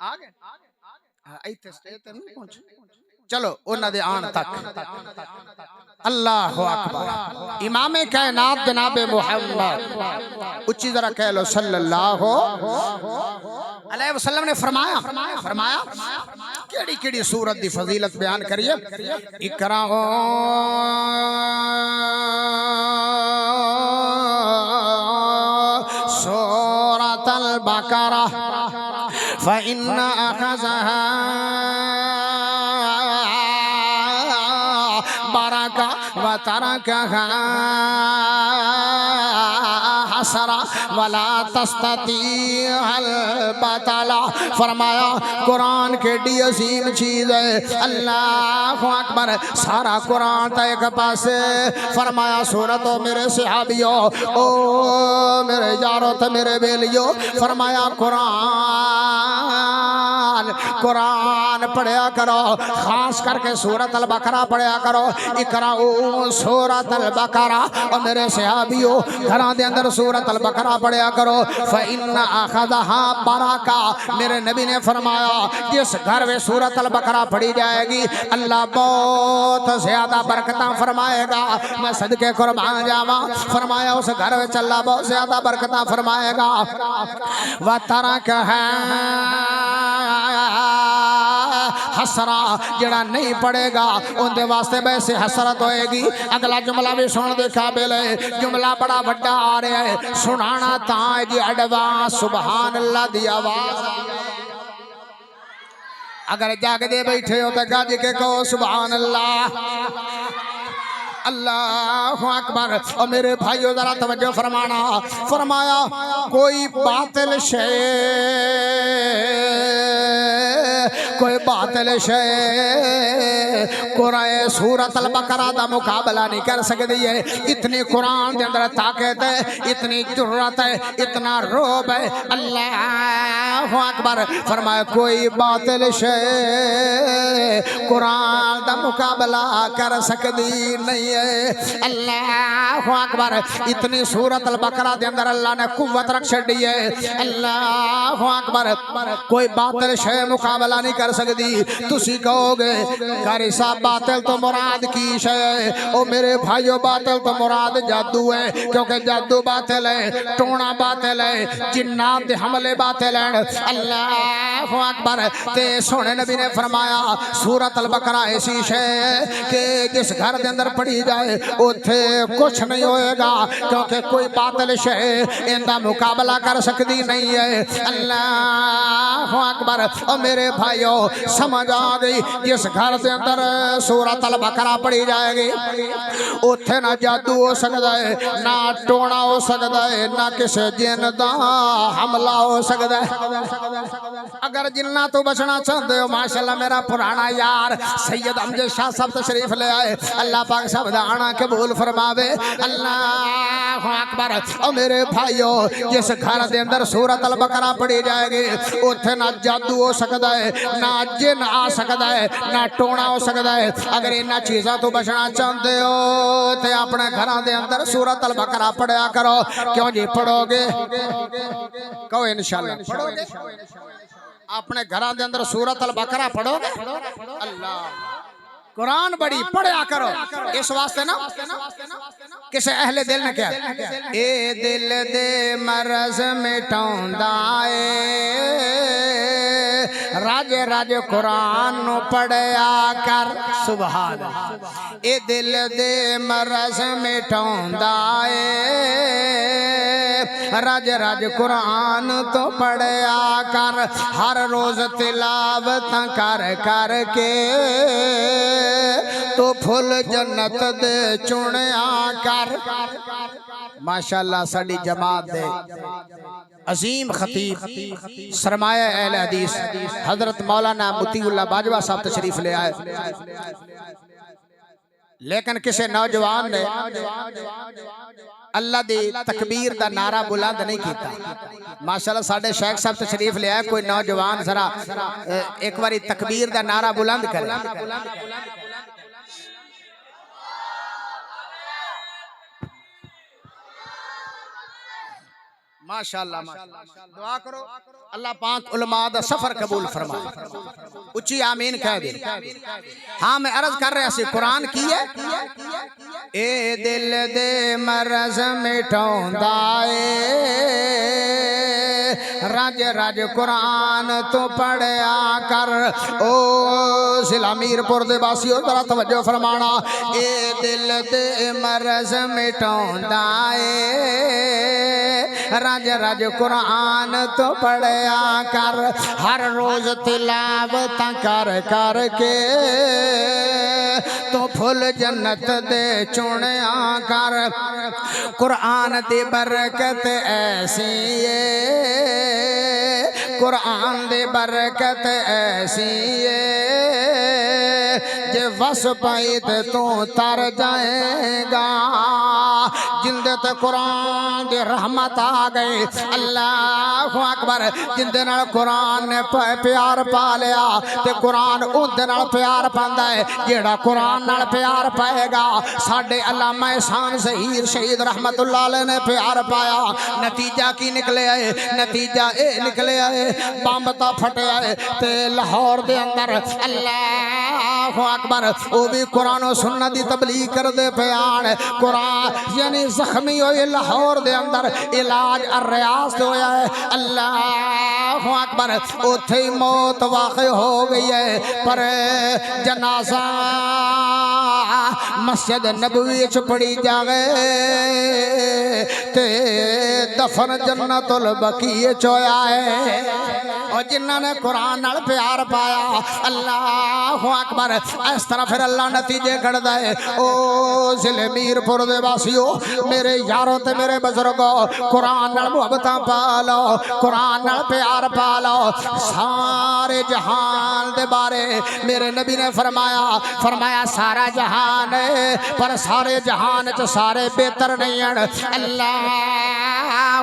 [SPEAKER 1] آگے چلو انہاں دے آن تک اللہ اکبر امام کائنات جناب محمد اچھی ذرا کہہ لو صلی اللہ علیہ وسلم نے فرمایا کیڑی سورت دی فضیلت بیان کریے اقرا سورۃ البقرہ فإن أخذها برکا وترکہا حسرا ولا تستطیع البطلا. فرمایا قرآن کے ڈی عظیم چیز ہے. اللہ اکبر. سارا قرآن تا ایک پاسے. فرمایا سورتوں میرے صحابیوں او میرے یاروں تے میرے بیلیوں. فرمایا قرآن پڑھیا کرو. خاص کر کے سورۃ البقرہ پڑھیا کرو. اقرأوا سورۃ البقرہ. اور میرے صحابیوں گھراں دے اندر سورۃ البقرہ پڑھیا کرو. فإن أخذها برکہ. میرے نبی نے فرمایا جس گھر میں سورۃ البقرہ پڑھی جائے گی اللہ بہت زیادہ برکتاں فرمائے گا. میں صدقے قربان جاواں. فرمایا اس گھر میں اللہ بہت زیادہ برکتاں فرمائے گا. وَتَرَكَهَا حسرا. جڑا نہیں پڑے گا ان دے واسطے ویسے حسرت ہوئے گی. اگلا جملہ بھی سن دے قابل ہے. جملہ بڑا بڑا آ رہا ہے. سنانا تاں جی ایڈوانس سبحان اللہ دی آواز. اگر جاگ دے بیٹھے ہو تو گاج کے کہو سبحان اللہ. اللہ اکبر. اور میرے بھائیو ذرا توجہ فرمانا. فرمایا کوئی باطل شے قرآن سورۃ البقرہ دا مقابلہ نہیں کر سکتی ہے. اتنی قرآن دے اندر طاقت ہے, اتنی جرات ہے, اتنا روب ہے. اللہ اکبر. فرمایا کوئی باطل شے قرآن دا مقابلہ کر سکتی نہیں ہے. اللہ اکبر. اتنی سورۃ البقرہ دے اندر اللہ نے قوت رکھ چھڑی ہے. اللہ اکبر. کوئی باطل شے مقابلہ نہیں کر سکتی. تسی کہو گے قاری صاحب باطل تو مراد کی شے. او میرے بھائیو باطل تو مراد جادو ہے, کیونکہ جادو باطل ہے, ٹونا باطل ہے, جنات دے حملے باطل ہیں. اللہ اکبر. تے سونے نبی نے فرمایا سورۃ البقرہ ایسی شے کہ جس گھر دے اندر پڑھی جائے اوتھے کچھ نہیں ہوئے گا, کیونکہ کوئی باطل شے ان دا مقابلہ کر سکتی نہیں ہے. اللہ اکبر. اور میرے بھائیو سمجھ آ گئی جس گھر دے اندر سورۃ البقرہ پڑھی جائے گی اوتھے نہ جادو ہو سکتا ہے, نہ ٹونا ہو سکتا ہے, نہ کسی جن دا حملہ ہو سکتا ہے. اگر جنہ تو بچنا چاہتے ہو ماشاءاللہ میرا پرانا یار سید امجد شاہ صاحب تشریف لے آئے. اللہ پاک صاحب دا آنا قبول فرماوے. اللہ اکبر. اور میرے بھائیو جس گھر دے اندر سورۃ البقرہ پڑھی جائے گی اوتھے نہ جادو ہو سکتا ہے, نہ جن آ سکتا ہے, نہ ٹونا ہو سکتا ہے. اگر انہاں چیزاں تو بچنا چاہتے ہو تے اپنے گھراں دے اندر سورۃ البقرہ پڑھیا کرو. کیوں جی پڑھو گے کہو انشاءاللہ پڑھو گے. اپنے گھراں دے اندر سورۃ البقرہ پڑھو گے. اللہ قرآن بڑی پڑھیا کرو. اس واسطے نا کسے اہل دل نے کیا اے دل دے مرض مٹاوندا اے راج راج قرآن نو پڑھیا کر. سبحان. اے دل دے مرض مٹاوندا اے راج راج قرآن تو پڑھیا کر. ہر روز تلاوت کر کر کے تو پھل جنت دے چنیا کر. ماشاءاللہ ساڈی جماعت دے عظیم خطیب سرمایہ اہل حدیث حضرت مولانا مطیع اللہ باجوہ صاحب تشریف لے آئے. لیکن کسی نوجوان نے اللہ دی تکبیر دا نعرہ بلند نہیں کیتا. ماشاءاللہ ساڑھے شیخ صاحب تشریف لے آئے. کوئی نوجوان ذرا ایک باری تکبیر دا نعرہ بلند کرے. ماشاءاللہ دعا کرو اللہ پاک علماء دا سفر قبول فرمائے. اچھی آمین کہہ دے. ہاں میں عرض کر رہے ہیں قرآن کی ہے اے دل دے مرض مٹاوندا اے راج راج قرآن تو پڑھیا کر. او ضلع میرپور دے باسیو ذرا توجہ فرمانا. اے دل دے مرض مٹاوندا اے راج راج قرآن تو پڑھیا کر. ہر روز تلاوت کر کر کے تو پھل جنت دے چونیا کر قرآن دی برکت ایسی ہے قرآن دی برکت ایسی ہے جے وس پائی تے تو تر جائے گا جندے تے قرآن دی رحمت آ گئی اللہ اکبر جندے نال قرآن نے پیار پا لیا تے قرآن اندے نال پیار پاندا ہے جیڑا قرآن نال پیار پائے گا ساڈے علامہ احسان ظہیر شہید رحمت اللہ علیہ نے پیار پایا نتیجہ کی نکلے آئے نتیجہ اے نکلے آئے بمب تا پھٹیا ہے تے لاہور دے اندر اللہ اکبر او بھی قرآن و سنت دی تبلیغ کر دے پیان قرآن یعنی زخمی ہوئے لاہور دے اندر علاج الریاض ہویا ہے اللہ اکبر اتھے موت واقع ہو گئی ہے پر جنازہ مسجد نبوی چ پڑی جاوے تے دفن جنت البقیع چ ہویا ہے اور جنہاں نے قرآن نال پیار پایا اللہ اکبر اس طرح پھر اللہ نتیجے کھڑدا ہے او ضلع میرپور دے واسیو میرے یاروں تے میرے بزرگوں قرآن نال محبتاں پا لو قرآن نال پیار پا لو سارے جہان دے بارے میرے نبی نے فرمایا سارا جہان ہے پر سارے جہان چ سارے بہتر نہیں ہیں اللہ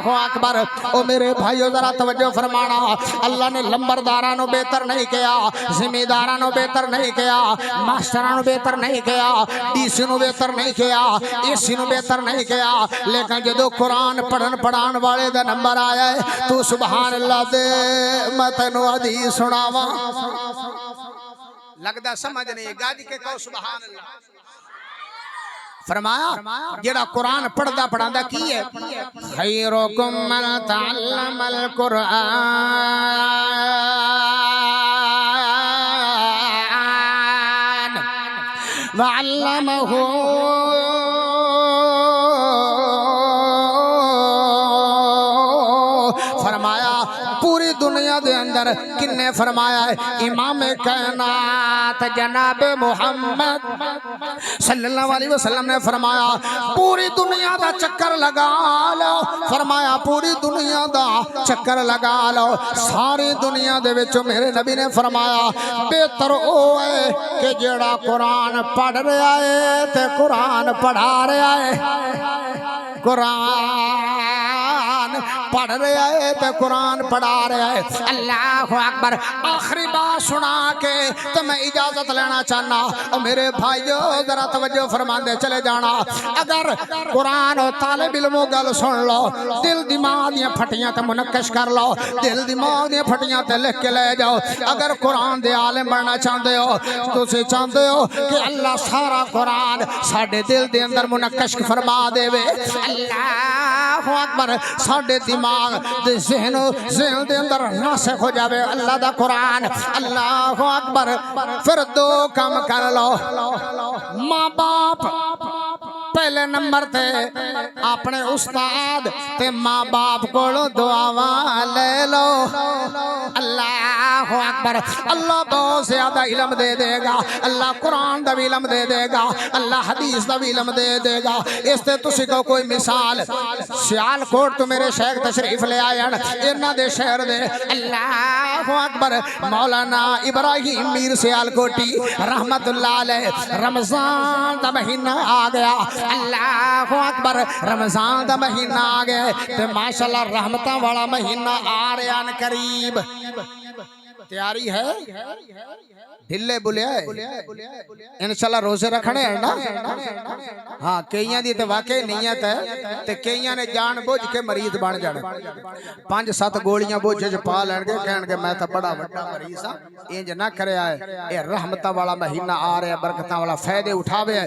[SPEAKER 1] اکبر او میرے بھائیو ذرا توجہ فرمانا اللہ نے لمبرداراں نو بہتر نہیں کیا زمینداراں نو بہتر نہیں کیا ماسٹراں نو بہتر نہیں کیا ڈی سی نو بہتر نہیں کیا اے سی نو بہتر نہیں کیا لیکن جدو قرآن پڑھان والے دا نمبر آیا ہے تو سبحان اللہ دے میں تینو حدیث سناواں لگدا سمجھ نہیں گاج کے کہو سبحان اللہ فرمایا جڑا قرآن پڑھدا پڑھاندا کی ہے خیرکم من تعلم القرآن وعلمہ فرمایا پوری دنیا دے اندر کنے فرمایا ہے امام کائنات جناب محمد صلی اللہ علیہ وسلم نے فرمایا پوری دنیا دا چکر لگا لو فرمایا پوری دنیا دا چکر لگا لو ساری دنیا دے وچوں میرے نبی نے فرمایا بہتر او ہے کہ جڑا قرآن پڑھ رہا ہے تے قرآن پڑھا رہا ہے قرآن پڑھ رہا ہے تے قرآن پڑھا رہا ہے اللہ اکبر آخری بات سنا کے تو میں اجازت لینا چاہنا اور میرے بھائیو ذرا توجہ فرماندے چلے جانا اگر قرآن و طالب علموں گل سن لو دل دماغ دیا پھٹیاں تے منقش کر لو دل دماغ دیا پھٹیاں تے لکھ کے لے جاؤ اگر قرآن دے عالم بننا چاہتے ہو تو سے چاہتے ہو کہ اللہ سارا قرآن ساڑھے دل دے اندر منقش فرما دے وے اللہ اکبر ساڑھے دماغ دے ذہن دے اندر ناسخ ہو جاوے اللہ دا قرآن اللہ اکبر پھر دو کام کر لو ماں باپ پہلے نمبر تے اپنے استاد تے ماں باپ کو دعاواں لے لو اللہ اکبر اللہ بہت زیادہ علم دے دے گا اللہ قرآن دا بھی علم دے دے گا اللہ حدیث دا بھی علم دے دے گا اس تے تسی کو کوئی مثال سیال کوٹ تو میرے شیخ تشریف لے آئے انہاں دے شہر دے اللہ اکبر مولانا ابراہیم میر سیال کوٹی رحمت اللہ علیہ رمضان دا مہینہ آ گیا اللہ اکبر رمضان دا مہینہ آ گئے تے ماشاءاللہ رحمتہ والا مہینہ آ رہا ان قریب تیاری ہے ڈھلے بلے انشاءاللہ روزے رکھنے ہیں نا ہاں کئیاں دی تے واقعی نیت ہے تے کئیاں نے جان بوجھ کے مریض بن جانے 5-7 گولیاں بوجھے جو پا لین گے میں تا بڑا بڑا مریض ہاں انج نہ کرے آئے اے رحمتہ والا مہینہ آ رہا ہے برکتہ والا فائدے اٹھاوے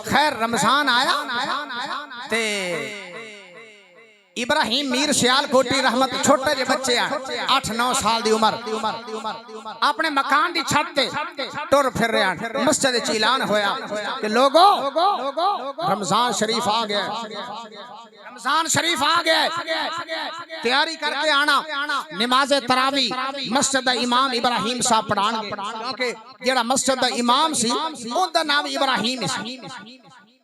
[SPEAKER 1] خیر رمضان آیا تے ابراہیم میر سیال کوٹی رحمت چھوٹے جے بچے ہیں 8-9 سال دی عمر اپنے مکان دی چھت تے ٹر پھر رہے ہیں مسجد وچ اعلان ہویا کہ لوگو رمضان شریف آ گیا رمضان شریف آ گیا تیاری کر کے آنا نماز تراوی مسجد دا امام ابراہیم صاحب پڑھان گے کیونکہ جڑا مسجد دا امام سی اون دا نام ابراہیم سی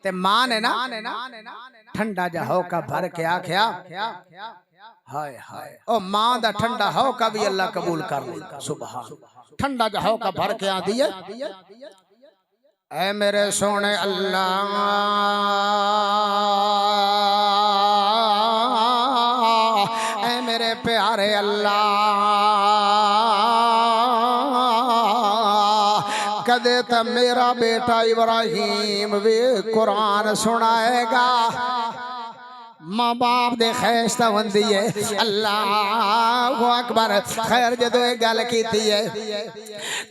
[SPEAKER 1] تے ماں نے نا ٹھنڈا جا ہو کا بھر کے آکھیا ہائے ہائے او ماں دا ٹھنڈا ہو کا بھی اللہ قبول کر لے سبحان ٹھنڈا جا ہو کا بھر کے آ دیے اے میرے سونے اللہ اے میرے پیارے اللہ کدے تا میرا بیٹا ابراہیم بھی قرآن سنائے گا ماں باپ دے خیشتہ ہوندی ہے اللہ اکبر خیر جدو ایک گل کیتی ہے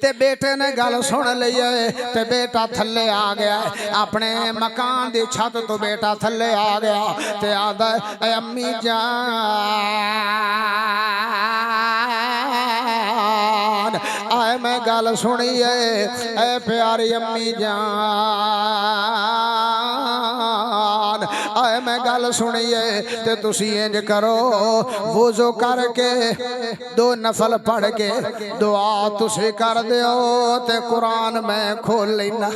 [SPEAKER 1] تے بیٹے نے گل سن لیے تے بیٹا تھلے آ گیا اپنے مکان دی چھت تو بیٹا تھلے آ گیا تے آدھا اے امی جان آئے میں گل سنیے اے پیاری امی جان آئے میں گل سنیے تے تسی انج کرو وضو کر کے 2 نفل پڑھ کے دعا تسی کر دیو تے قرآن میں کھول لینا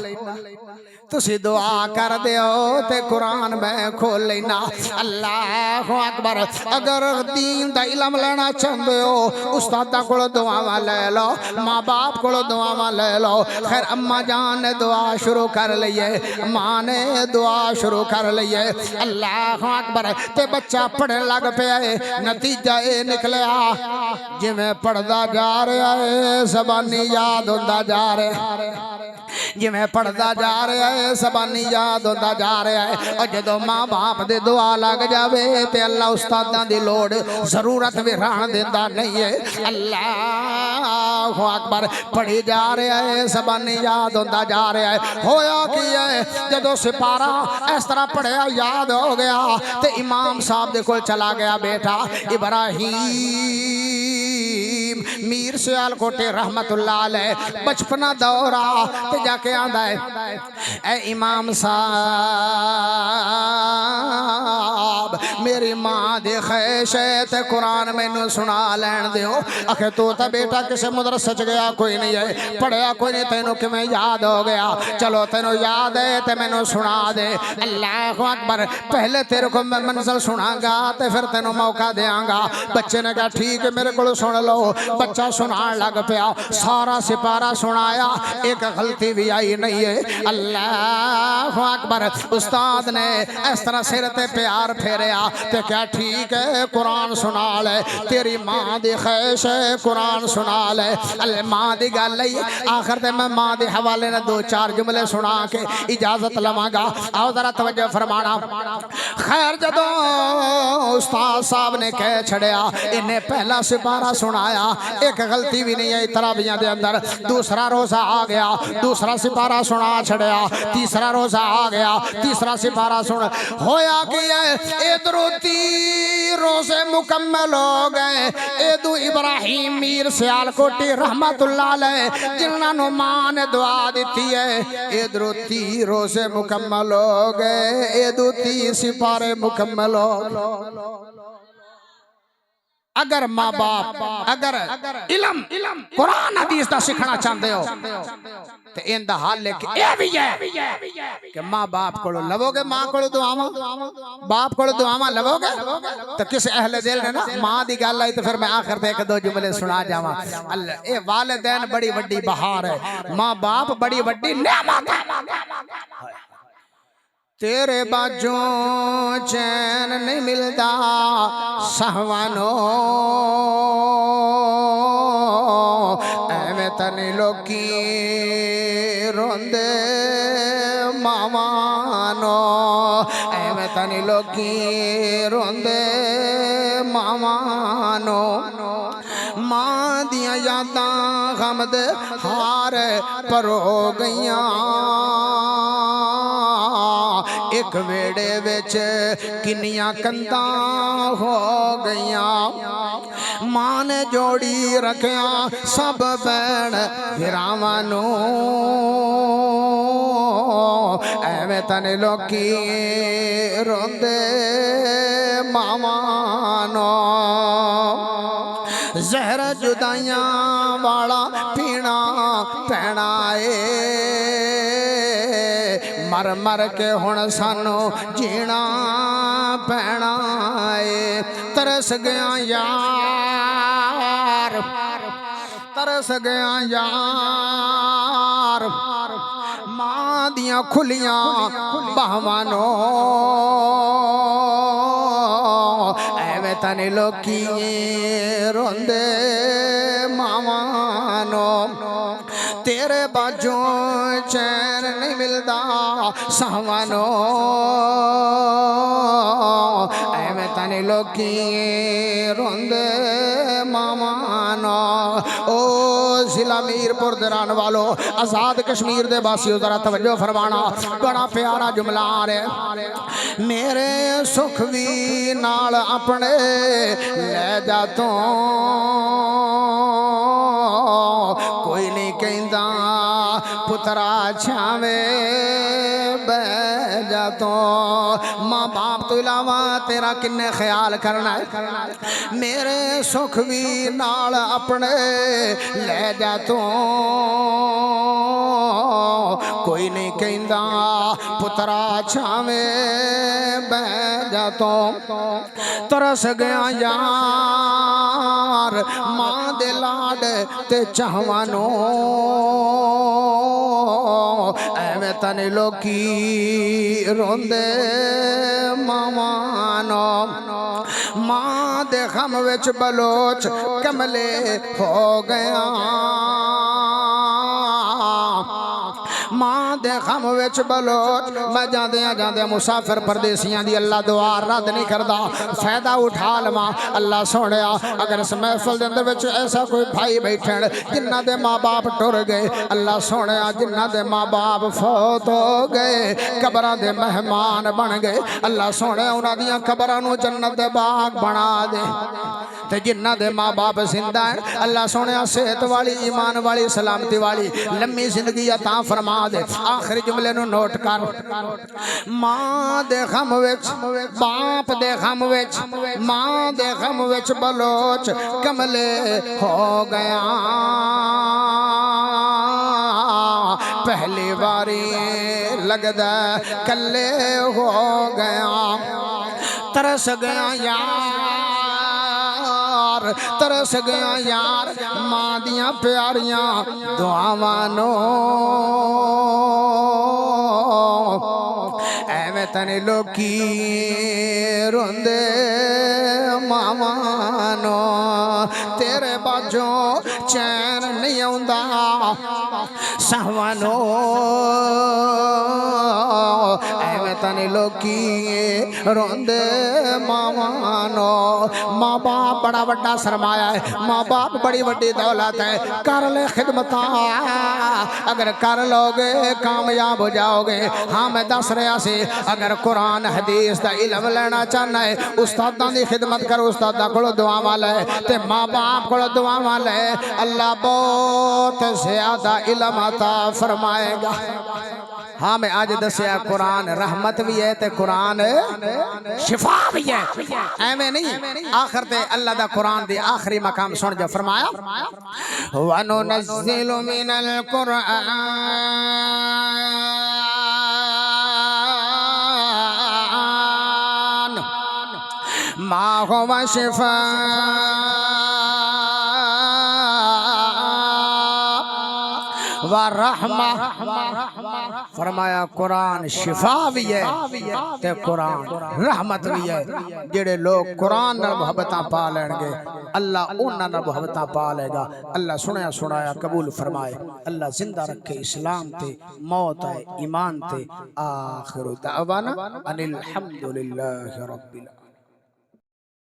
[SPEAKER 1] تسی دعا کر دیو تے قرآن میں کھول لینا اللہ اکبر اگر دین دا علم لینا چاہتے ہو استاد کو دعا لے لو ماں باپ کو دعا لے لو خیر اماں جان نے دعا شروع کر لیے ماں نے دعا شروع کر لیے اللہ اکبر تے بچہ پڑھنے لگ پیا ہے نتیجہ اے نکلیا جی میں پڑھدا جا رہا ہے زبانی یاد ہوندا جا رہا ہے جی میں پڑھدا جا رہا ہے زبانی یاد ہوتا جا رہا ہے اور جدو ماں باپ دے دعا لگ جاوے تے اللہ استاداں دی لوڑ ضرورت بھی رہن دیندا نہیں ہے اللہ اکبر پڑھی جا رہا ہے زبانی یاد ہوتا جا رہا ہے ہویا کی ہے جدو سپارہ اس طرح پڑھیا یاد ہو گیا تے امام صاحب دے کول چلا گیا بیٹا ابراہیم میر سیال کوٹے رحمت اللہ علیہ بچپنا دورہ تے جا کے آندھا ہے اے امام صاحب میری ماں دے خیش ہے تے قرآن میں نو سنا لین دیو اکھے تو تا بیٹا کسے مدرسہ چ گیا کوئی نہیں ہے پڑھیا کوئی نہیں تینو کہ میں یاد ہو گیا چلو تینو یاد ہے تے میں نو سنا دے اللہ اکبر پہلے تیرے کو میں منزل سنا گا تے پھر تینو موقع دیاں گا بچے نے کہا ٹھیک ہے میرے کو سن لو بچہ سنان لگ پیا سارا سپارہ سنایا ایک غلطی بھی آئی نہیں ہے اللہ اکبر استاد نے اس طرح سر تے پیار پھیریا تے کیا ٹھیک ہے قرآن سنا لے تیری ماں دی خیش ہے قرآن سنا لے اللہ ماں دی گل لئی آخر تے میں ماں دی حوالے نے 2-4 جملے سنا کے اجازت لواں گا آؤ ذرا توجہ فرمانا خیر جدو استاد صاحب نے کہہ چھڑیا انہیں پہلا سپارہ سنایا ایک غلطی بھی نہیں ہے تراویحاں دے اندر دوسرا روزہ آ گیا دوسرا سپارہ سنا چھڑیا تیسرا روزہ آ گیا تیسرا سپارہ سن ہویا کہ ادھرو 3 روزے مکمل ہو گئے ادھو ابراہیم میر سیال کوٹی رحمت اللہ علیہ جنہاں نو ماں نے دعا دیتی ہے ادھرو 3 روزے مکمل ہو گئے ادھو 3 سپارے مکمل ہو گئے اگر ماں باپ اگر علم قرآن حدیث دا سکھنا چاہتے ہو تو ان دا حال لے کے اے بھی ہے کہ ماں باپ کو لو گے ماں کو دعاواں باپ کو دعاواں لو گے تو کس اہل دل نے نا ماں دی گل آئی تو پھر میں آخر دے کے 2 جملے سنا جاواں اللہ اے والدین بڑی وڈی بہار ہے ماں باپ بڑی وڈی نعمت ہے تیرے باجوں چین نہیں ملتا سہوانو ایویں تنی لوکی روندے مامانو ایویں تنی لوکی روندے مامانو ماں دیاں یاداں غم دے ہار پر ہو گئیاں ایک ویڑے وچ کنیاں کنداں ہو گئیاں ماں نے جوڑی رکھیا سب بین بھراواں نو ایویں تنے لوکی روندے ماواں نو زہر جدائیاں والا پینا پینا اے مر مر کے ہن سانو جینا پینا اے ترس گیا یار ترس گیا یار ماں دیاں کھلیاں باہواں نو ایویں تنے لوکی روندے ماواں نو تیرے باجوں چین نہیں ملدا سہواں نو ایویں تنے لوکی روندے ماواں نو او ضلع میرپور دران والو آزاد کشمیر دے باسیو ذرا توجہ فرمانا بڑا پیارا جملہ آ رہے میرے سکھ بھی نال اپنے لے جاتوں کوئی نہیں کہندا پترا چھاویں بہ جاتوں ماں باپ تو علاوہ تیرا کنے خیال کرنا ہے میرے سکھ بھی نال اپنے لے جاتوں کوئی نہیں کہندا پترا چھاویں بہ جاتوں ترس گیا یار ماں دے لاڈ تے چاہواں نو ایویں تنے لوکی روندے ماواں نو ماں دے غم وچ بلوچ کملے ہو گیا ماں دے غم وچ بلوچ میں جاندیاں مسافر پردیسیاں دی اللہ دعا رد نہیں کردا فائدہ اٹھا لواں اللہ سونیا اگر اس محفل دے اندر وچ ایسا کوئی بھائی بیٹھن جنہ دے ماں باپ ٹر گئے اللہ سونیا جنہ دے ماں باپ فوت ہو گئے قبراں دے مہمان بن گئے اللہ سونیا انہاں دیاں قبراں نو جنت دے باغ بنا دے تے جنہ دے ماں باپ زندہ ہیں اللہ سونیا صحت والی ایمان والی سلامتی والی لمبی زندگی عطا فرما دے آخری جملے نو نوٹ کر ماں دے غم وچ باپ دے غم وچ ماں دے غم وچ بلوچ کملے ہو گیا پہلی باری لگدا کلے ہو گیا ترس گیا یار ترس گیا یار ماں دیاں پیاریاں دعاواں نو ایویں تنے لوکی روندے ماواں نو تیرے باجوں چین نہیں آوندا سہواں نو ایویں تنے لوکی روندے ماواں نو ماں باپ بڑا وڈا سرمایہ ہے ماں باپ بڑی وڈی دولت ہے کر لے خدمتاں اگر کر لو گے کامیاب ہو جاؤ گے ہاں میں دس رہا سی اگر قرآن حدیث دا علم لینا چاہنا ہے استاداں دی خدمت کرو استاداں کولو دعاواں لے تے ماں باپ کولو دعاواں لے اللہ بہت زیادہ علم عطا فرمائے گا ہاں میں آج دسیا قرآن رحمت بھی ہے تے قرآن شفا بھی ہے ایویں نہیں آخر تے اللہ دا قرآن دی آخری مقام سن جو فرمایا وَنُنَزِّلُ مِنَ الْقُرْآنِ مَا هُوَ شِفَاءٌ وَرَحْمَةٌ فرمایا قرآن شفا بھی ہے تے قرآن رحمت بھی ہے جڑے لوگ قرآن نال محبتاں پا لین گے اللہ انہاں نال محبتاں پا لے گا اللہ سنیا سنایا قبول فرمائے اللہ زندہ رکھے اسلام تے موت ہے ایمان تے آخر دعوانا ان الحمدللہ رب العالمین